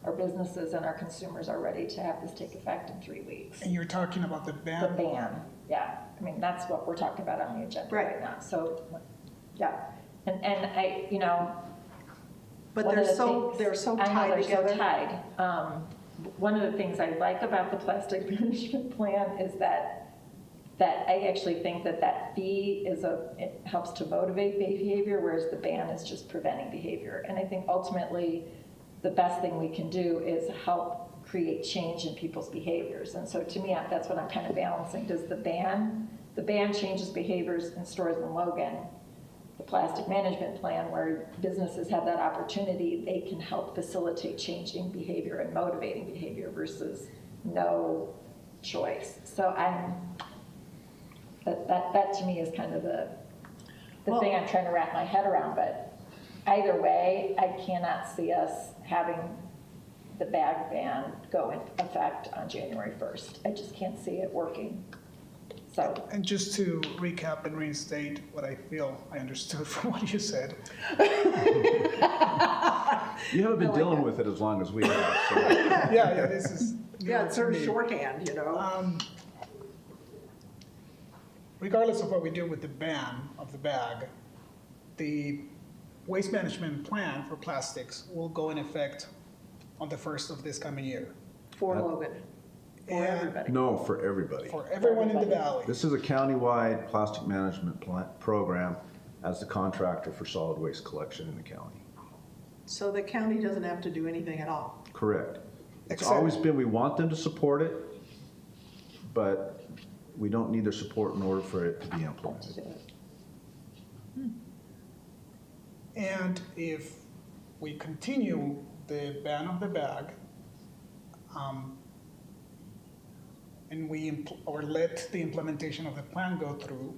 our businesses and our consumers are ready to have this take effect in 3 weeks. And you're talking about the ban? The ban, yeah. I mean, that's what we're talking about on the agenda right now. So, yeah. And But one they're of the so things- they're so I know tied they're together. so tied. One of the things I like about the plastic management plan is that I actually think that fee it helps to motivate behavior, whereas the ban is just preventing behavior. And I think ultimately the best thing we can do is help create change in people's behaviors. And so to me, that's what I'm kind of balancing. Does the ban changes behaviors in stores in Logan? The plastic management plan, where businesses have that opportunity, they can help facilitate changing behavior and motivating behavior versus no choice. So that to me is kind of the thing I'm trying to wrap my head around. But either way, I cannot see us having the bag ban go into effect on January 1st. I just can't see it working. So. And just to recap and reinstate what I feel I understood from what you said. You haven't been dealing with it as long as we have. So. Yeah, this is. Yeah, it's sort of shorthand, Regardless of what we do with the ban of the bag, the waste management plan for plastics will go in effect on the 1st of this coming year. For Logan. For everybody. No, for everybody. For everyone in the valley. This is a countywide plastic management program as the contractor for solid waste collection in the county. So the county doesn't have to do anything at all? Correct. It's Except- always been, we want them to support it, but we don't need their support in order for it to be implemented. And if we continue the ban of the bag, and or let the implementation of the plan go through,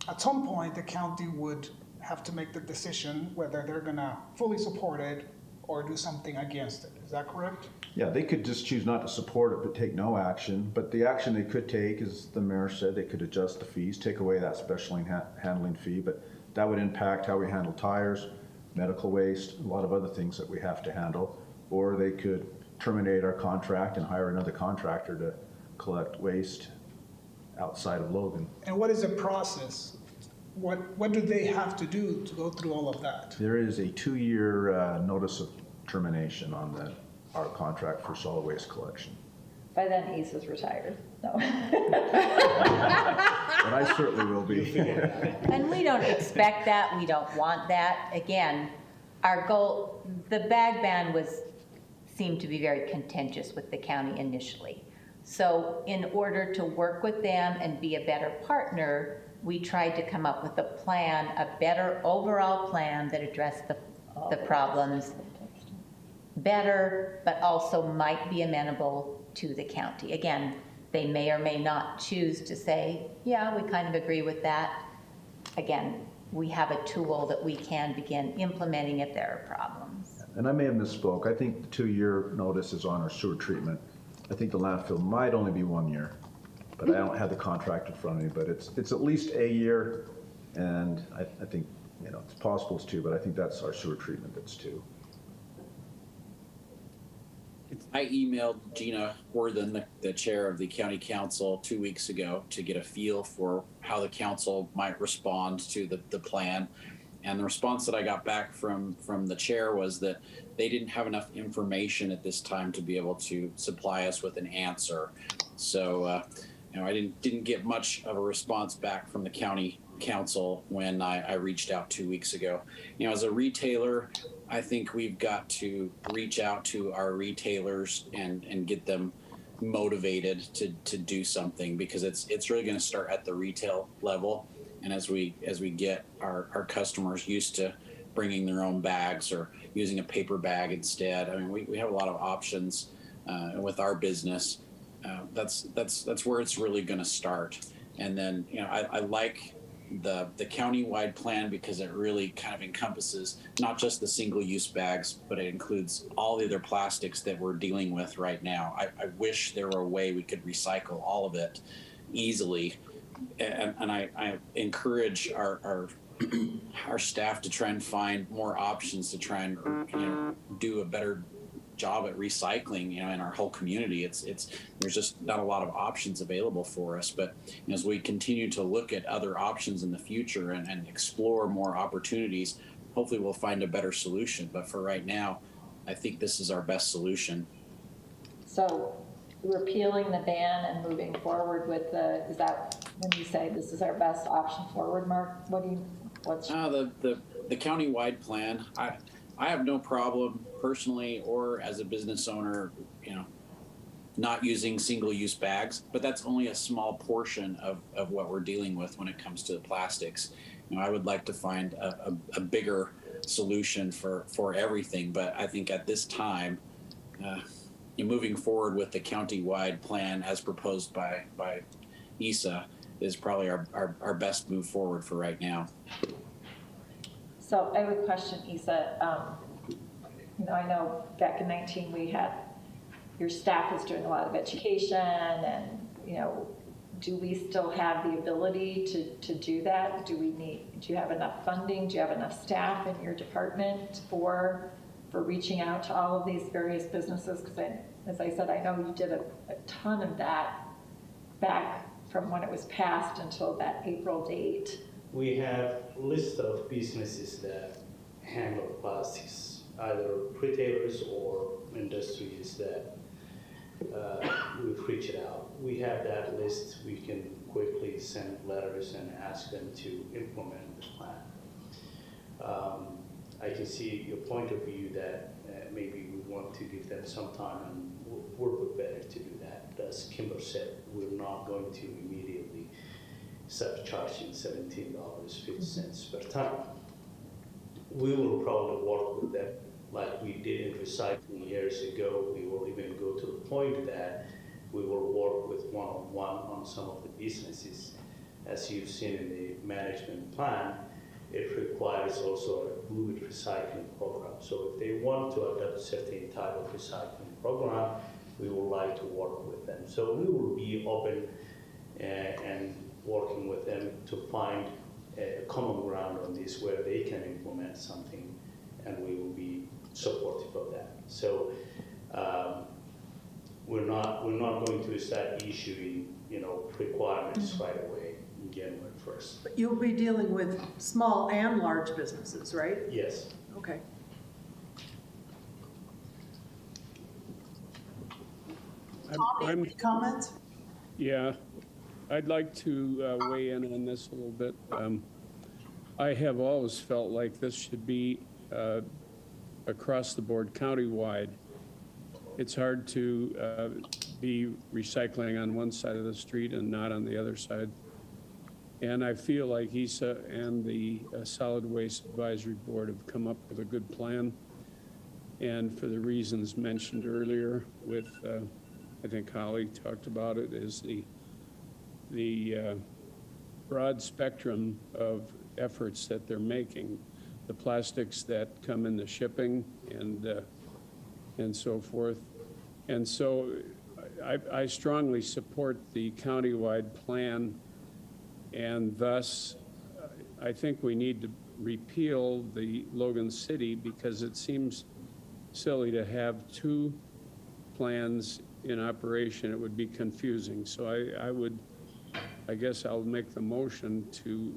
at some point the county would have to make the decision whether they're gonna fully support it or do something against it. Is that correct? Yeah, they could just choose not to support it but take no action. But the action they could take, as the mayor said, they could adjust the fees, take away that special handling fee, but that would impact how we handle tires, medical waste, a lot of other things that we have to handle. Or they could terminate our contract and hire another contractor to collect waste outside of Logan. And what is the process? What do they have to do to go through all of that? There is a 2-year notice of termination on our contract for solid waste collection. By then, Ace is retired. No. But I certainly will be. And we don't expect that, we don't want that. Again, our goal, the bag ban seemed to be very contentious with the county initially. So in order to work with them and be a better partner, we tried to come up with a plan, a better overall plan that addressed the problems better, but also might be amenable to the county. Again, they may or may not choose to say, yeah, we kind of agree with that. Again, we have a tool that we can begin implementing if there are problems. And I may have misspoke. I think the 2-year notice is on our sewer treatment. I think the landfill might only be 1 year, but I don't have the contract in front of me, but it's at least a year. And I think, it's possible it's 2, but I think that's our sewer treatment that's 2. I emailed Gina Worthen, the chair of the county council, 2 weeks ago to get a feel for how the council might respond to the plan. And the response that I got back from the chair was that they didn't have enough information at this time to be able to supply us with an answer. So, I didn't get much of a response back from the county council when I reached out 2 weeks ago. As a retailer, I think we've got to reach out to our retailers and get them motivated to do something, because it's really going to start at the retail level. And as we get our customers used to bringing their own bags or using a paper bag instead, I mean, we have a lot of options with our business. That's where it's really going to start. And then, I like the countywide plan because it really kind of encompasses not just the single-use bags, but it includes all the other plastics that we're dealing with right now. I wish there were a way we could recycle all of it easily. And I encourage our staff to try and find more options to try and do a better job at recycling, in our whole community. There's just not a lot of options available for us. But as we continue to look at other options in the future and explore more opportunities, hopefully we'll find a better solution. But for right now, I think this is our best solution. So repealing the ban and moving forward with is that when you say this is our best option forward, Mark? What's the countywide plan? I have no problem personally or as a business owner, not using single-use bags, but that's only a small portion of what we're dealing with when it comes to the plastics. I would like to find a bigger solution for everything, but I think at this time, moving forward with the countywide plan as proposed by ISA is probably our best move forward for right now. So I have a question, Isa. I know back in 19 we had, your staff was doing a lot of education and, do we still have the ability to do that? Do you have enough funding? Do you have enough staff in your department for reaching out to all of these various businesses? Because as I said, I know you did a ton of that back from when it was passed until that April date. We have a list of businesses that handle plastics, either retailers or industries that we've reached out. We have that list. We can quickly send letters and ask them to implement the plan. I can see your point of view that maybe we want to give them some time, and we're prepared to do that. As Kimber said, we're not going to immediately start charging $17.50 per ton. We will probably work with them like we did in recycling years ago. We will even go to the point that we will work with one-on-one on some of the businesses. As you've seen in the management plan, it requires also a fluid recycling program. So if they want to adopt a certain type of recycling program, we would like to work with them. So we will be open and working with them to find a common ground on this where they can implement something, and we will be supportive of that. So we're not going to start issuing requirements right away in January 1st. But you'll be dealing with small and large businesses, right? Yes. Okay. Tom, any comments? Yeah, I'd like to weigh in on this a little bit. I have always felt like this should be across the board, countywide. It's hard to be recycling on one side of the street and not on the other side. And I feel like ISA and the Solid Waste Advisory Board have come up with a good plan. And for the reasons mentioned earlier with, I think Holly talked about it, is the broad spectrum of efforts that they're making, the plastics that come in the shipping and so forth. And so I strongly support the countywide plan, and thus I think we need to repeal the Logan City, because it seems silly to have two plans in operation. It would be confusing. So I guess I'll make the motion to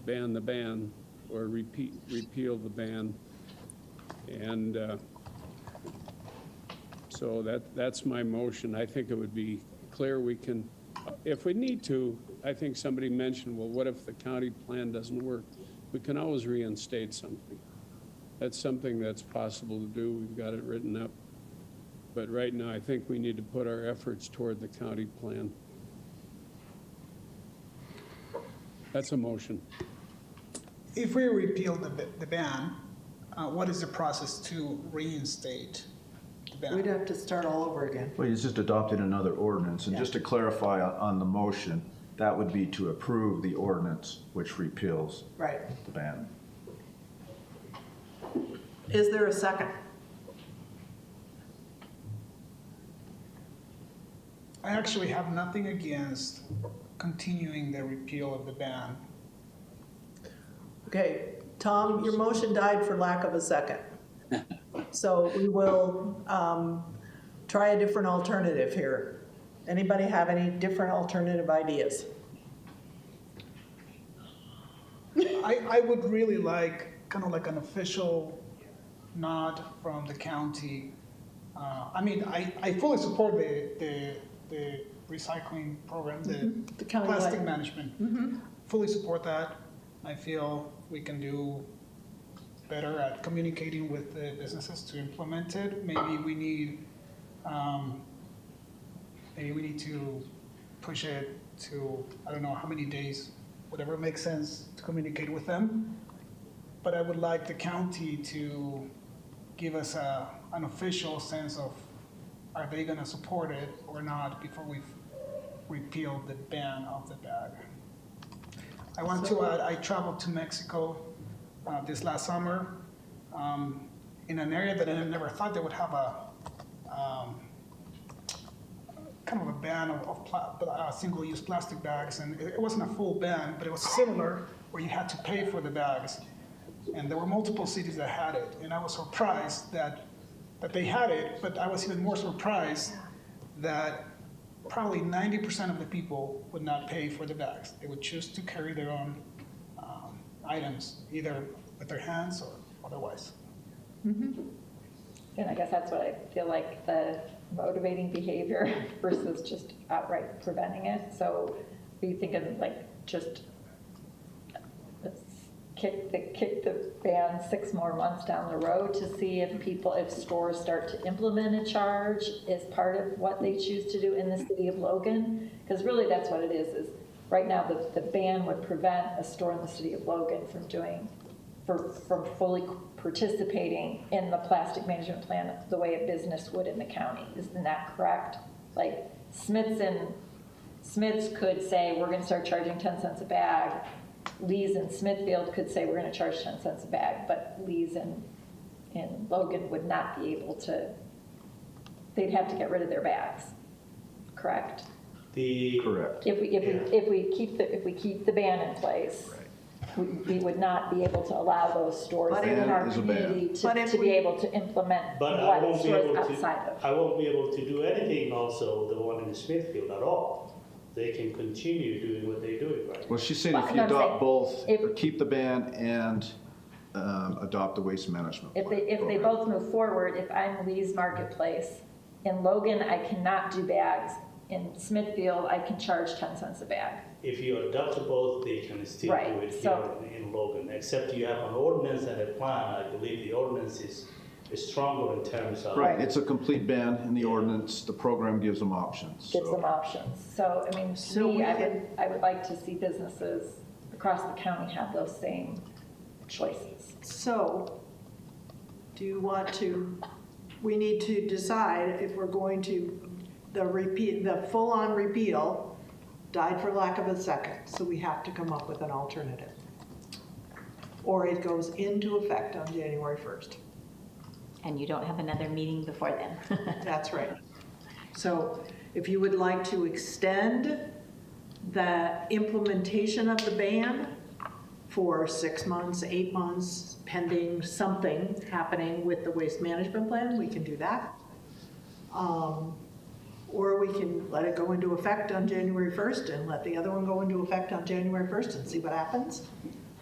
ban the ban or repeal the ban. And so that's my motion. I think it would be clear we can, if we need to, I think somebody mentioned, well, what if the county plan doesn't work? We can always reinstate something. That's something that's possible to do. We've got it written up. But right now, I think we need to put our efforts toward the county plan. That's a motion. If we repeal the ban, what is the process to reinstate the ban? We'd have to start all over again. Well, he's just adopted another ordinance, and just to clarify on the motion, that would be to approve the ordinance which repeals Right. the ban. Is there a second? I actually have nothing against continuing the repeal of the ban. Okay, Tom, your motion died for lack of a second. So we will try a different alternative here. Anybody have any different alternative ideas? I would really like kind of like an official nod from the county. I mean, I fully support the recycling program, the Countywide. plastic management. Fully support that. I feel we can do better at communicating with the businesses to implement it. Maybe we need to push it to, I don't know how many days, whatever makes sense to communicate with them. But I would like the county to give us an official sense of, are they gonna support it or not before we've repealed the ban of the bag. I want to add, I traveled to Mexico this last summer in an area that I never thought they would have a kind of a ban of single-use plastic bags, and it wasn't a full ban, but it was similar where you had to pay for the bags. And there were multiple cities that had it, and I was surprised that they had it, but I was even more surprised that probably 90% of the people would not pay for the bags. They would choose to carry their own items, either with their hands or otherwise. And I guess that's what I feel like, the motivating behavior versus just outright preventing it. So are you thinking like just let's kick the ban 6 more months down the road to see if stores start to implement a charge as part of what they choose to do in the city of Logan? Because really that's what it is right now the ban would prevent a store in the city of Logan from fully participating in the plastic management plan the way a business would in the county. Isn't that correct? Like Smith's could say, we're gonna start charging 10 cents a bag. Lee's in Smithfield could say, we're gonna charge 10 cents a bag, but Lee's in Logan would not be able to, they'd have to get rid of their bags, correct? Correct. If we keep the ban in place, we would not be able to allow those stores in our community to be able to implement what stores outside of. I won't be able to do anything also, the one in Smithfield at all. They can continue doing what they're doing right now. Well, she said if you adopt both, keep the ban and adopt the waste management. If they both move forward, if I'm Lee's Marketplace, in Logan, I cannot do bags. In Smithfield, I can charge 10 cents a bag. If you adopt both, they can still do it here in Logan, except you have an ordinance and a plan. I believe the ordinance is stronger in terms of. Right, it's a complete ban in the ordinance. The program gives them options. Gives them options. So, I mean, I would like to see businesses across the county have those same choices. So, do you want to, we need to decide if we're going to, the full-on repeal died for lack of a second, so we have to come up with an alternative. Or it goes into effect on January 1st. And you don't have another meeting before then. That's right. So if you would like to extend the implementation of the ban for 6 months, 8 months, pending something happening with the waste management plan, we can do that. Or we can let it go into effect on January 1st and let the other one go into effect on January 1st and see what happens.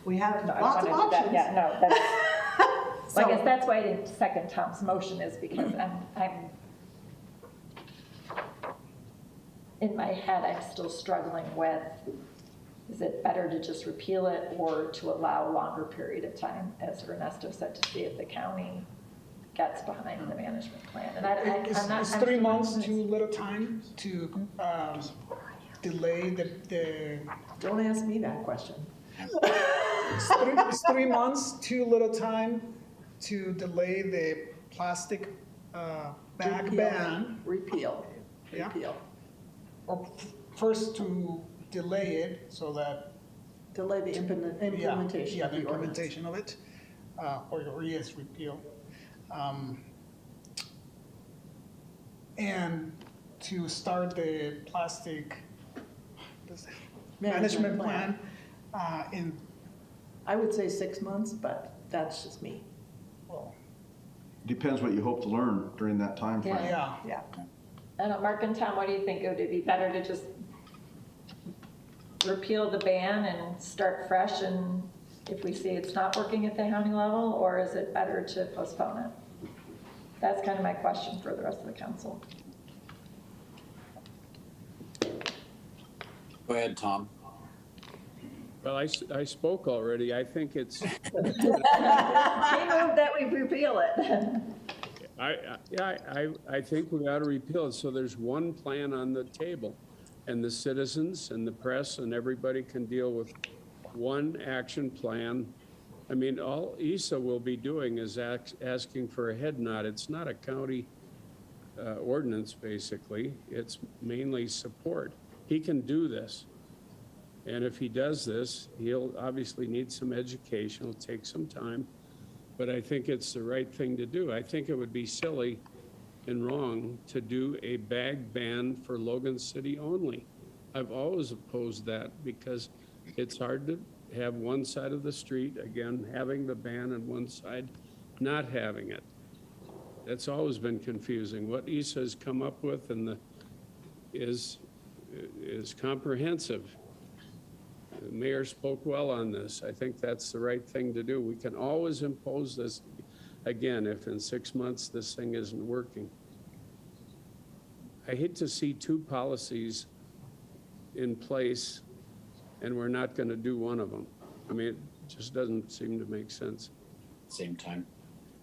We have No, I lots of don't wanna do options. that. Yeah, no, that's, well, I So- guess that's why I didn't second Tom's motion, is because I'm, in my head, I'm still struggling with, is it better to just repeal it or to allow a longer period of time, as Ernesto said, to see if the county gets behind the management plan? And I'm not. Is 3 months too little time to delay the? Don't ask me that question. Is 3 months too little time to delay the plastic bag ban? Repeal. Yeah. Repeal. Or first to delay it so that. Delay the implementation Yeah, of the the ordinance. implementation of it, or yes, repeal. And to start the plastic management plan in, I would say 6 months, but that's just me. well, Depends what you hope to learn during that time frame. yeah. Yeah. I don't know, Mark and Tom, what do you think? Would it be better to just repeal the ban and start fresh, and if we see it's not working at the county level, or is it better to postpone it? That's kind of my question for the rest of the council. Go ahead, Tom. Well, I spoke already. I think it's, He moved that we repeal it. I think we ought to repeal it, so there's one plan on the table. And the citizens and the press and everybody can deal with one action plan. I mean, all ISA will be doing is asking for a head nod. It's not a county ordinance, basically. It's mainly support. He can do this. And if he does this, he'll obviously need some education. It'll take some time. But I think it's the right thing to do. I think it would be silly and wrong to do a bag ban for Logan City only. I've always opposed that because it's hard to have one side of the street, again, having the ban and one side not having it. That's always been confusing. What ISA has come up with is comprehensive. The mayor spoke well on this. I think that's the right thing to do. We can always impose this again if in 6 months this thing isn't working. I hate to see two policies in place and we're not going to do one of them. I mean, it just doesn't seem to make sense. Same time.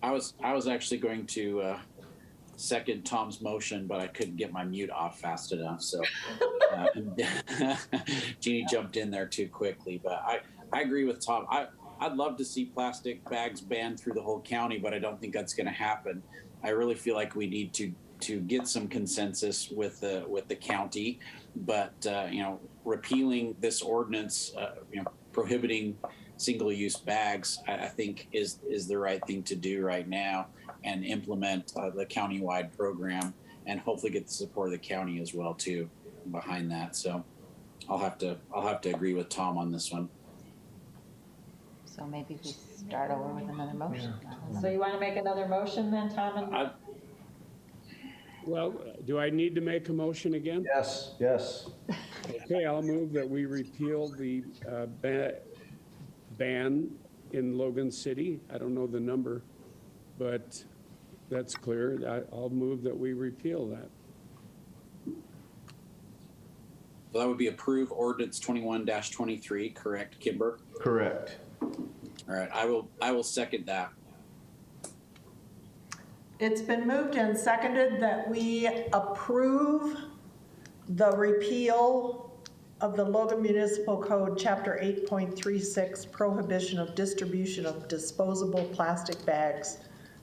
I was actually going to second Tom's motion, but I couldn't get my mute off fast enough. So Jeannie jumped in there too quickly. But I agree with Tom. I'd love to see plastic bags banned through the whole county, but I don't think that's going to happen. I really feel like we need to get some consensus with the county. But repealing this ordinance, prohibiting single-use bags, I think is the right thing to do right now, and implement the countywide program, and hopefully get the support of the county as well too behind that. So I'll have to agree with Tom on this one. So maybe we start over with another motion. So you want to make another motion then, Tom? Well, do I need to make a motion again? Yes, yes. Okay, I'll move that we repeal the ban in Logan City. I don't know the number, but that's clear. I'll move that we repeal that. So that would be approve ordinance 21-23, correct, Kimber? Correct. All right, I will second that. It's been moved and seconded that we approve the repeal of the Logan Municipal Code, Chapter 8.36, prohibition of distribution of disposable plastic bags,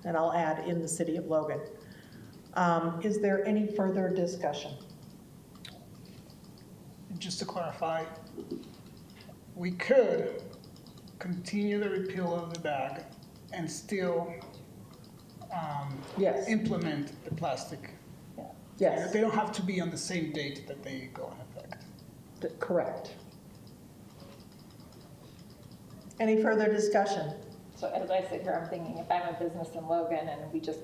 and I'll add in the city of Logan. Is there any further discussion? Just to clarify, we could continue the repeal of the bag and still Yes. implement the plastic. Yes. They don't have to be on the same date that they go in effect. Correct. Any further discussion? So as I sit here, I'm thinking if I'm a business in Logan and we just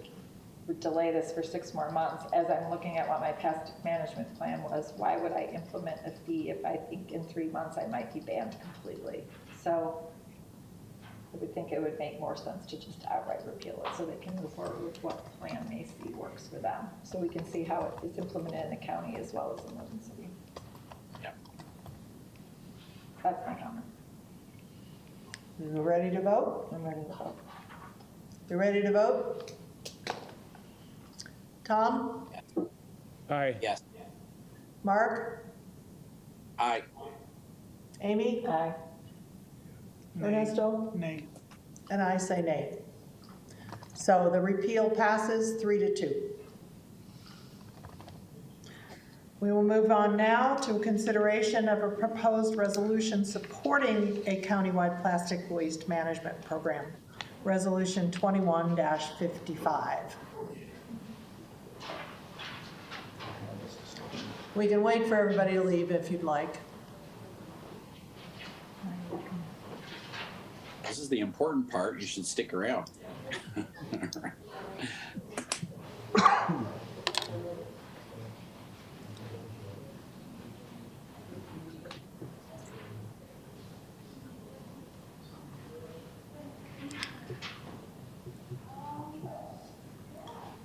delay this for 6 more months, as I'm looking at what my plastic management plan was, why would I implement a fee if I think in 3 months I might be banned completely? So I would think it would make more sense to just outright repeal it so they can move forward with what plan they see works for them. So we can see how it is implemented in the county as well as in Logan City. Yeah. That's my comment. You ready to vote? I'm ready to vote. You ready to vote? Tom? Aye. Yes. Mark? Aye. Amy? Aye. Ernesto? Nay. And I say nay. So the repeal passes 3-2. We will move on now to a consideration of a proposed resolution supporting a countywide plastic waste management program, Resolution 21-55. We can wait for everybody to leave if you'd like. This is the important part. You should stick around.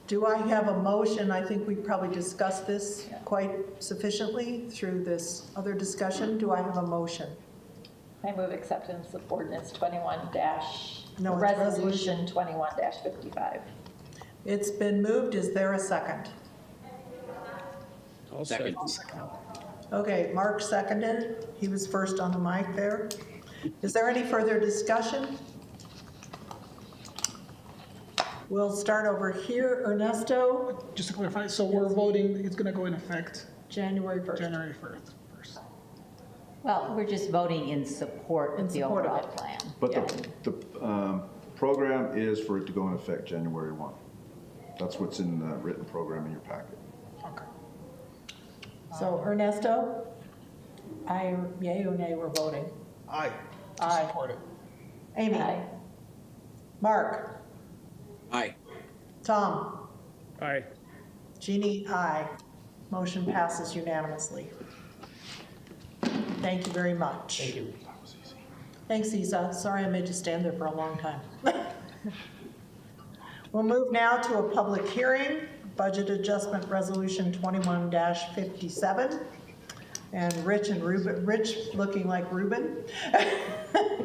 Do I have a motion? I think we probably discussed this quite sufficiently through this other discussion. Do I have a motion? I move acceptance of ordinance 21 No, it's resolution 21-55. It's been moved. Is there a second? I'll Second. Okay, Mark seconded. He was first on the mic there. Is there any further discussion? We'll start over here. Ernesto? Just to clarify, so we're voting, it's gonna go in effect January 1st. January 1st. Well, we're just voting in support of the support of overall it. plan. But Yeah. the program is for it to go in effect January 1. That's what's in the written program in your packet. Okay. So Ernesto? Yea or nay, we're voting. Aye. To Aye. support it. Amy? Aye. Mark? Aye. Tom? Aye. Jeannie, aye. Motion passes unanimously. Thank you very much. Thank you. Thanks, Isa. Sorry I made you stand there for a long time. We'll move now to a public hearing, Budget Adjustment Resolution 21-57. And Rich, looking like Ruben,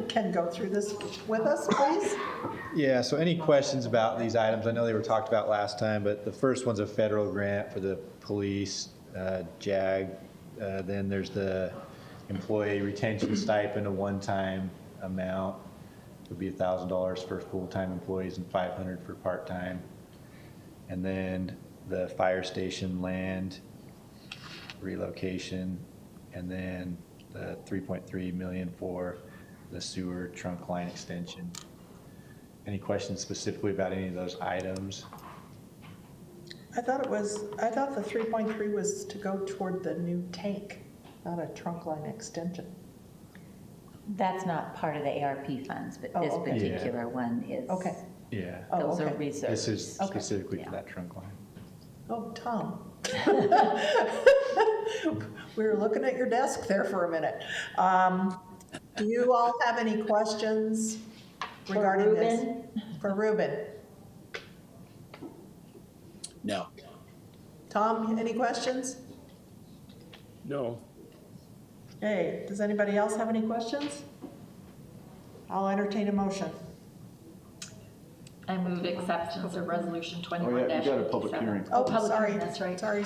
can go through this with us, please. Yeah, so any questions about these items? I know they were talked about last time, but the first one's a federal grant for the police, JAG. Then there's the employee retention stipend, a one-time amount. Would be $1,000 for full-time employees and $500 for part-time. And then the fire station land relocation, and then the $3.3 million for the sewer trunk line extension. Any questions specifically about any of those items? I thought the 3.3 was to go toward the new tank, not a trunk line extension. That's not part of the ARP funds, but this okay. particular one is. Okay. Yeah. Those are okay. reserves. This is Okay. specifically Yeah. for that trunk line. Oh, Tom. We were looking at your desk there for a minute. Do you all have any questions regarding this? For Ruben? No. Tom, any questions? No. Hey, does anybody else have any questions? I'll entertain a motion. I move acceptance of resolution 21-57. Oh, yeah, you got a public hearing. Oh, public sorry. hearing, that's right. Sorry.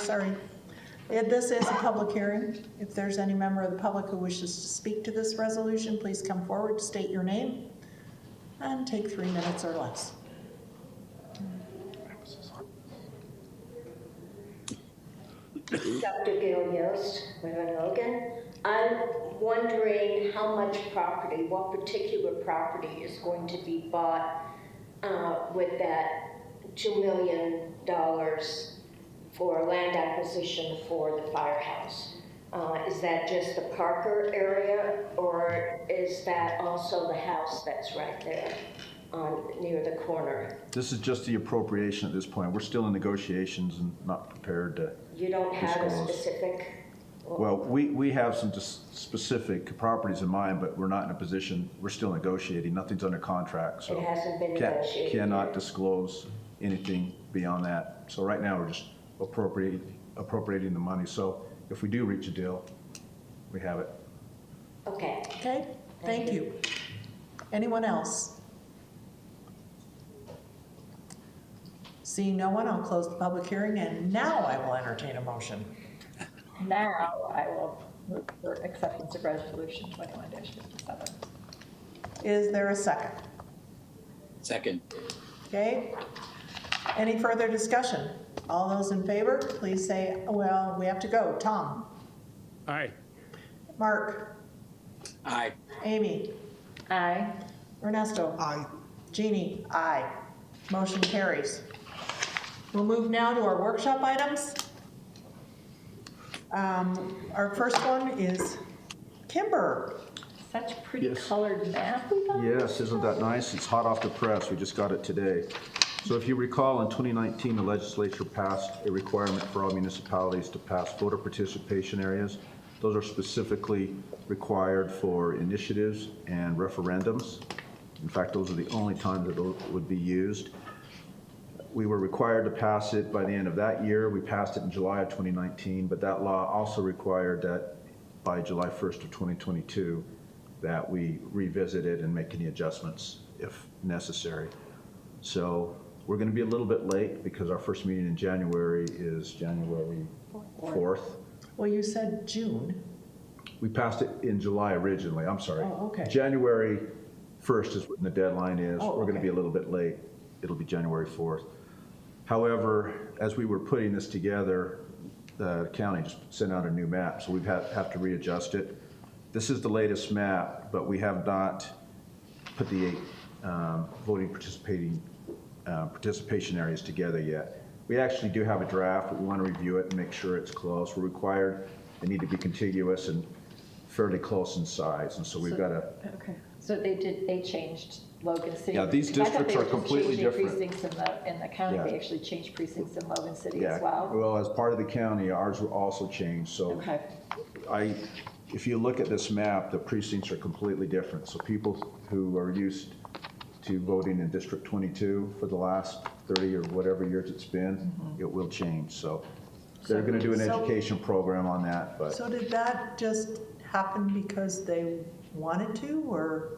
This is a public hearing. If there's any member of the public who wishes to speak to this resolution, please come forward, state your name, and take 3 minutes or less. Dr. Gail Yost, we're in Logan. I'm wondering how much property, what particular property is going to be bought with that $2 million for land acquisition for the firehouse. Is that just the Parker area, or is that also the house that's right there near the corner? This is just the appropriation at this point. We're still in negotiations and not prepared to You don't have a disclose. specific Well, we have some just specific properties in mind, but we're not in a position, we're still negotiating, nothing's under contract, so. It hasn't been can't- negotiated Cannot yet. disclose anything beyond that. So right now, we're just appropriating the money, so if we do reach a deal, we have it. Okay. Okay, thank you. Anyone else? Seeing no one, I'll close the public hearing, and now I will entertain a motion. Now I will move for acceptance of resolution 21-57. Is there a second? Second. Okay. Any further discussion? All those in favor, please say, well, we have to go. Tom? Aye. Mark? Aye. Amy? Aye. Ernesto? Aye. Jeannie? Aye. Motion carries. We'll move now to our workshop items. Our first one is Kimber. Such pretty Yes. colored map we got. Yes, isn't that nice? It's hot off the press. We just got it today. So if you recall, in 2019, the legislature passed a requirement for all municipalities to pass voter participation areas. Those are specifically required for initiatives and referendums. In fact, those are the only times that those would be used. We were required to pass it by the end of that year. We passed it in July of 2019, but that law also required that by July 1st of 2022, that we revisit it and make any adjustments if necessary. So we're going to be a little bit late because our first meeting in January is January 4th. Well, you said June. We passed it in July originally, I'm sorry. Oh, okay. January 1st is when the deadline is. Oh, We're going to be a little bit late. It'll be January 4th. However, as we were putting this together, the county just sent out a new map, so we have to readjust it. This is the latest map, but we have not put the 8 voting participation areas together yet. We actually do have a draft, but we want to review it and make sure it's close. We're required, they need to be contiguous and fairly close in size, and so we've got to. Okay, so they changed Logan City. Yeah, these districts are completely different. I thought they were just changing precincts in the county, Yeah. they actually changed precincts in Logan City Yeah, as well? well, as part of the county, ours were also changed, so. Okay. If you look at this map, the precincts are completely different. So people who are used to voting in District 22 for the last 30 or whatever years it's been, it will change. So they're going to do an education program on that, but. So did that just happen because they wanted to, or?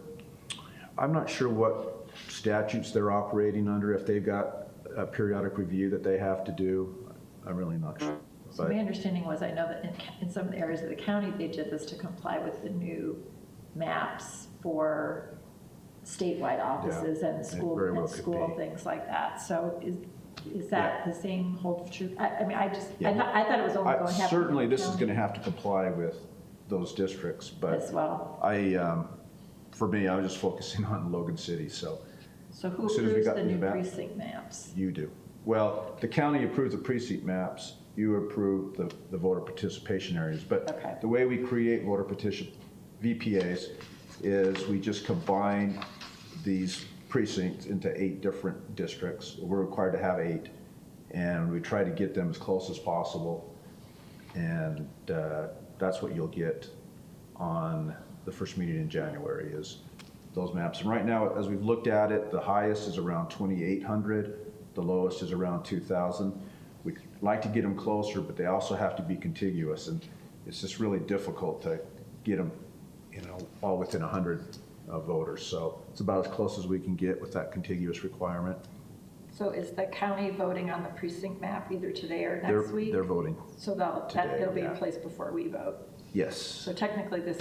I'm not sure what statutes they're operating under, if they've got a periodic review that they have to do. I'm really not sure. So my understanding was, I know that in some areas of the county, they did this to comply with the new maps for statewide offices and school, very well could be. things like that. So is that the same hold true? I mean, I Yeah. thought it was only going to happen. Certainly, in the this is county going to have to comply with those districts, but. as well. For me, I was just focusing on Logan City, so. So who as soon as we approves got the these new maps- precinct maps? You do. Well, the county approves the precinct maps, you approve the voter participation areas. But the way we create voter VPAs is we just combine these precincts into 8 different districts. We're required to have 8, and we try to get them as close as possible. And that's what you'll get on the first meeting in January is those maps. And right now, as we've looked at it, the highest is around 2,800. The lowest is around 2,000. We'd like to get them closer, but they also have to be contiguous. And it's just really difficult to get them, all within 100 voters. So it's about as close as we can get with that contiguous requirement. So is the county voting on the precinct map either today or next week? They're voting. So today, they'll be in yeah. place before we vote? Yes. So technically, this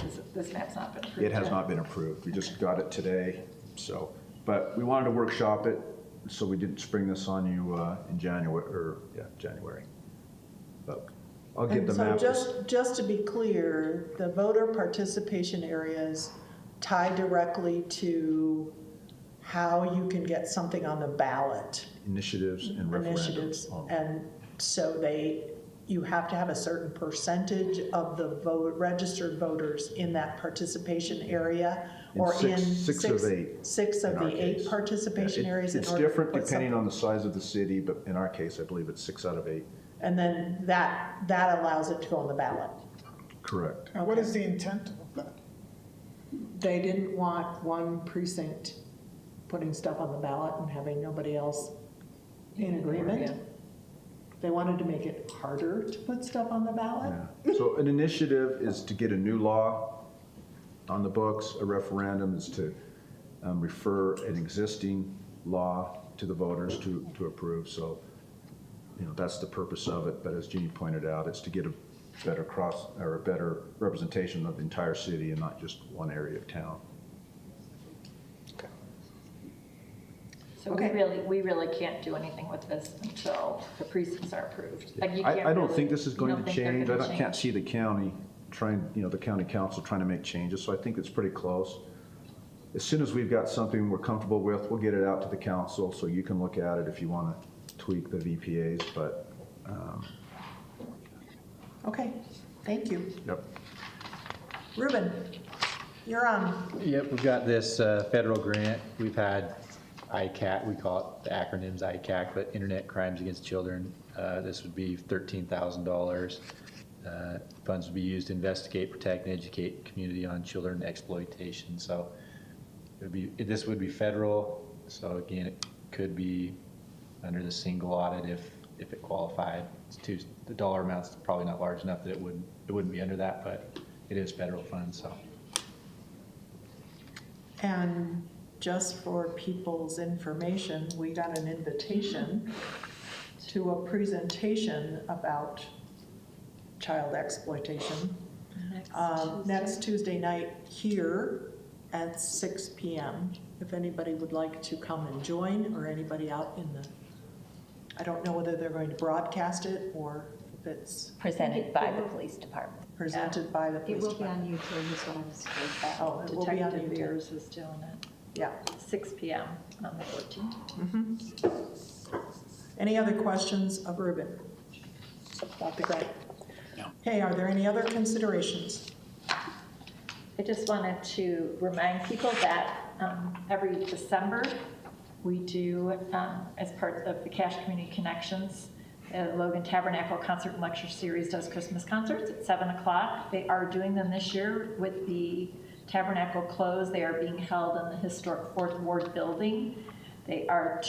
map's not been approved It has yet? not been approved. We just got it today. So, but we wanted to workshop it, so we didn't spring this on you in January. But I'll get the map. So just to be clear, the voter participation areas tie directly to how you can get something on the ballot. Initiatives and Initiatives, referendums. and so you have to have a certain percentage of the registered voters in that participation area, or in six of 8. 6 of in our the 8 case. participation Yeah, areas. in It's order to different put depending something- on the size of the city, but in our case, I believe it's 6 out of 8. And then that allows it to go on the ballot. Correct. What is the intent of that? They didn't want one precinct putting stuff on the ballot and having nobody else in agreement. They wanted to make it harder to put stuff on the ballot. Yeah. So an initiative is to get a new law on the books. A referendum is to refer an existing law to the voters to approve. So, that's the purpose of it. But as Jeannie pointed out, it's to get a better a better representation of the entire city and not just one area of town. So we really can't do anything with this until the precincts are approved. Like you can't I don't really- think this is you going don't to think they're change. gonna I can't see the county the county council trying to make changes. So I think it's pretty close. As soon as we've got something we're comfortable with, we'll get it out to the council so you can look at it if you want to tweak the VPAs. But Okay, thank you. yep. Ruben, you're on. Yep, we've got this federal grant. We've had ICAC, we call it the acronyms ICAC, but Internet Crimes Against Children. This would be $13,000. Funds would be used to investigate, protect, and educate the community on children exploitation. So this would be federal. So again, it could be under the single audit if it qualified. The dollar amount's probably not large enough that it wouldn't be under that, but it is federal funds. So. And just for people's information, we got an invitation to a presentation about child exploitation next Tuesday night here at 6 p.m. If anybody would like to come and join, or anybody out in the, I don't know whether they're going to broadcast it or if it's Presented by the police department. presented by the police It will be department. on YouTube is what I was told. Oh, it will be on Detective YouTube. Beers is doing it. Yeah. 6 p.m. on the 14th. Any other questions of Ruben about the grant? No. Okay, are there any other considerations? I just wanted to remind people that every December, we do, as part of the Cash Community Connections, Logan Tabernacle Concert and Lecture Series does Christmas concerts at 7 o'clock. They are doing them this year with the Tabernacle closed. They are being held in the historic 4th Ward building. They are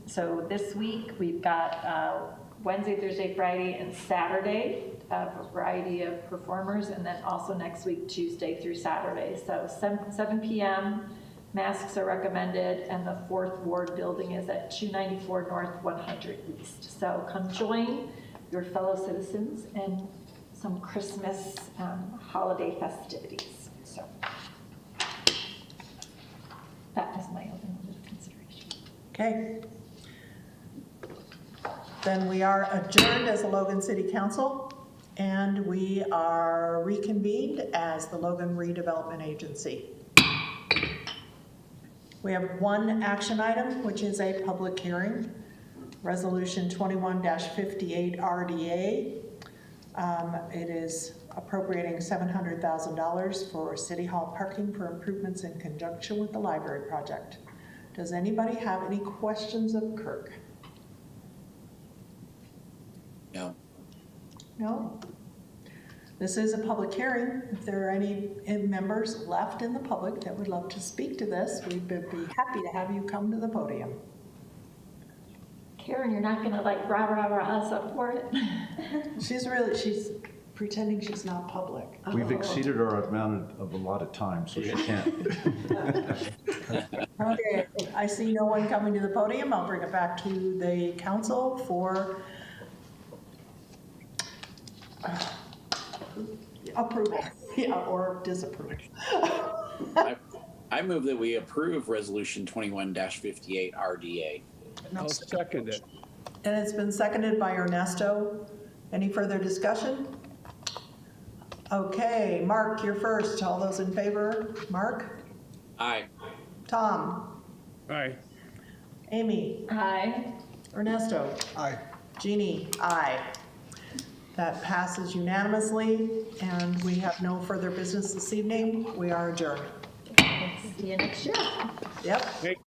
so this week we've got Wednesday, Thursday, Friday, and Saturday, a variety of performers, and then also next week, Tuesday through Saturday. So 7 p.m., masks are recommended, and the 4th Ward building is at 294 North 100 East. So come join your fellow citizens in some Christmas holiday festivities. So that is my only consideration. Okay. Then we are adjourned as the Logan City Council, and we are reconvened as the Logan Redevelopment Agency. We have one action item, which is a public hearing, Resolution 21-58 RDA. It is appropriating $700,000 for City Hall parking for improvements in conjunction with the library project. Does anybody have any questions of Kirk? No. No? This is a public hearing. If there are any members left in the public that would love to speak to this, we would be happy to have you come to the podium. Karen, you're not gonna like rah us up for it? She's pretending she's not public. We've exceeded our amount of allotted time, so she can't. Okay, I see no one coming to the podium. I'll bring it back to the council for approval, or disapproval. I move that we approve Resolution 21-58 RDA. I'll second it. And it's been seconded by Ernesto. Any further discussion? Okay, Mark, you're first. All those in favor? Mark? Aye. Tom? Aye. Amy? Aye. Ernesto? Aye. Jeannie? Aye. That passes unanimously, and we have no further business this evening. We are adjourned. See you next year. Yep. Thank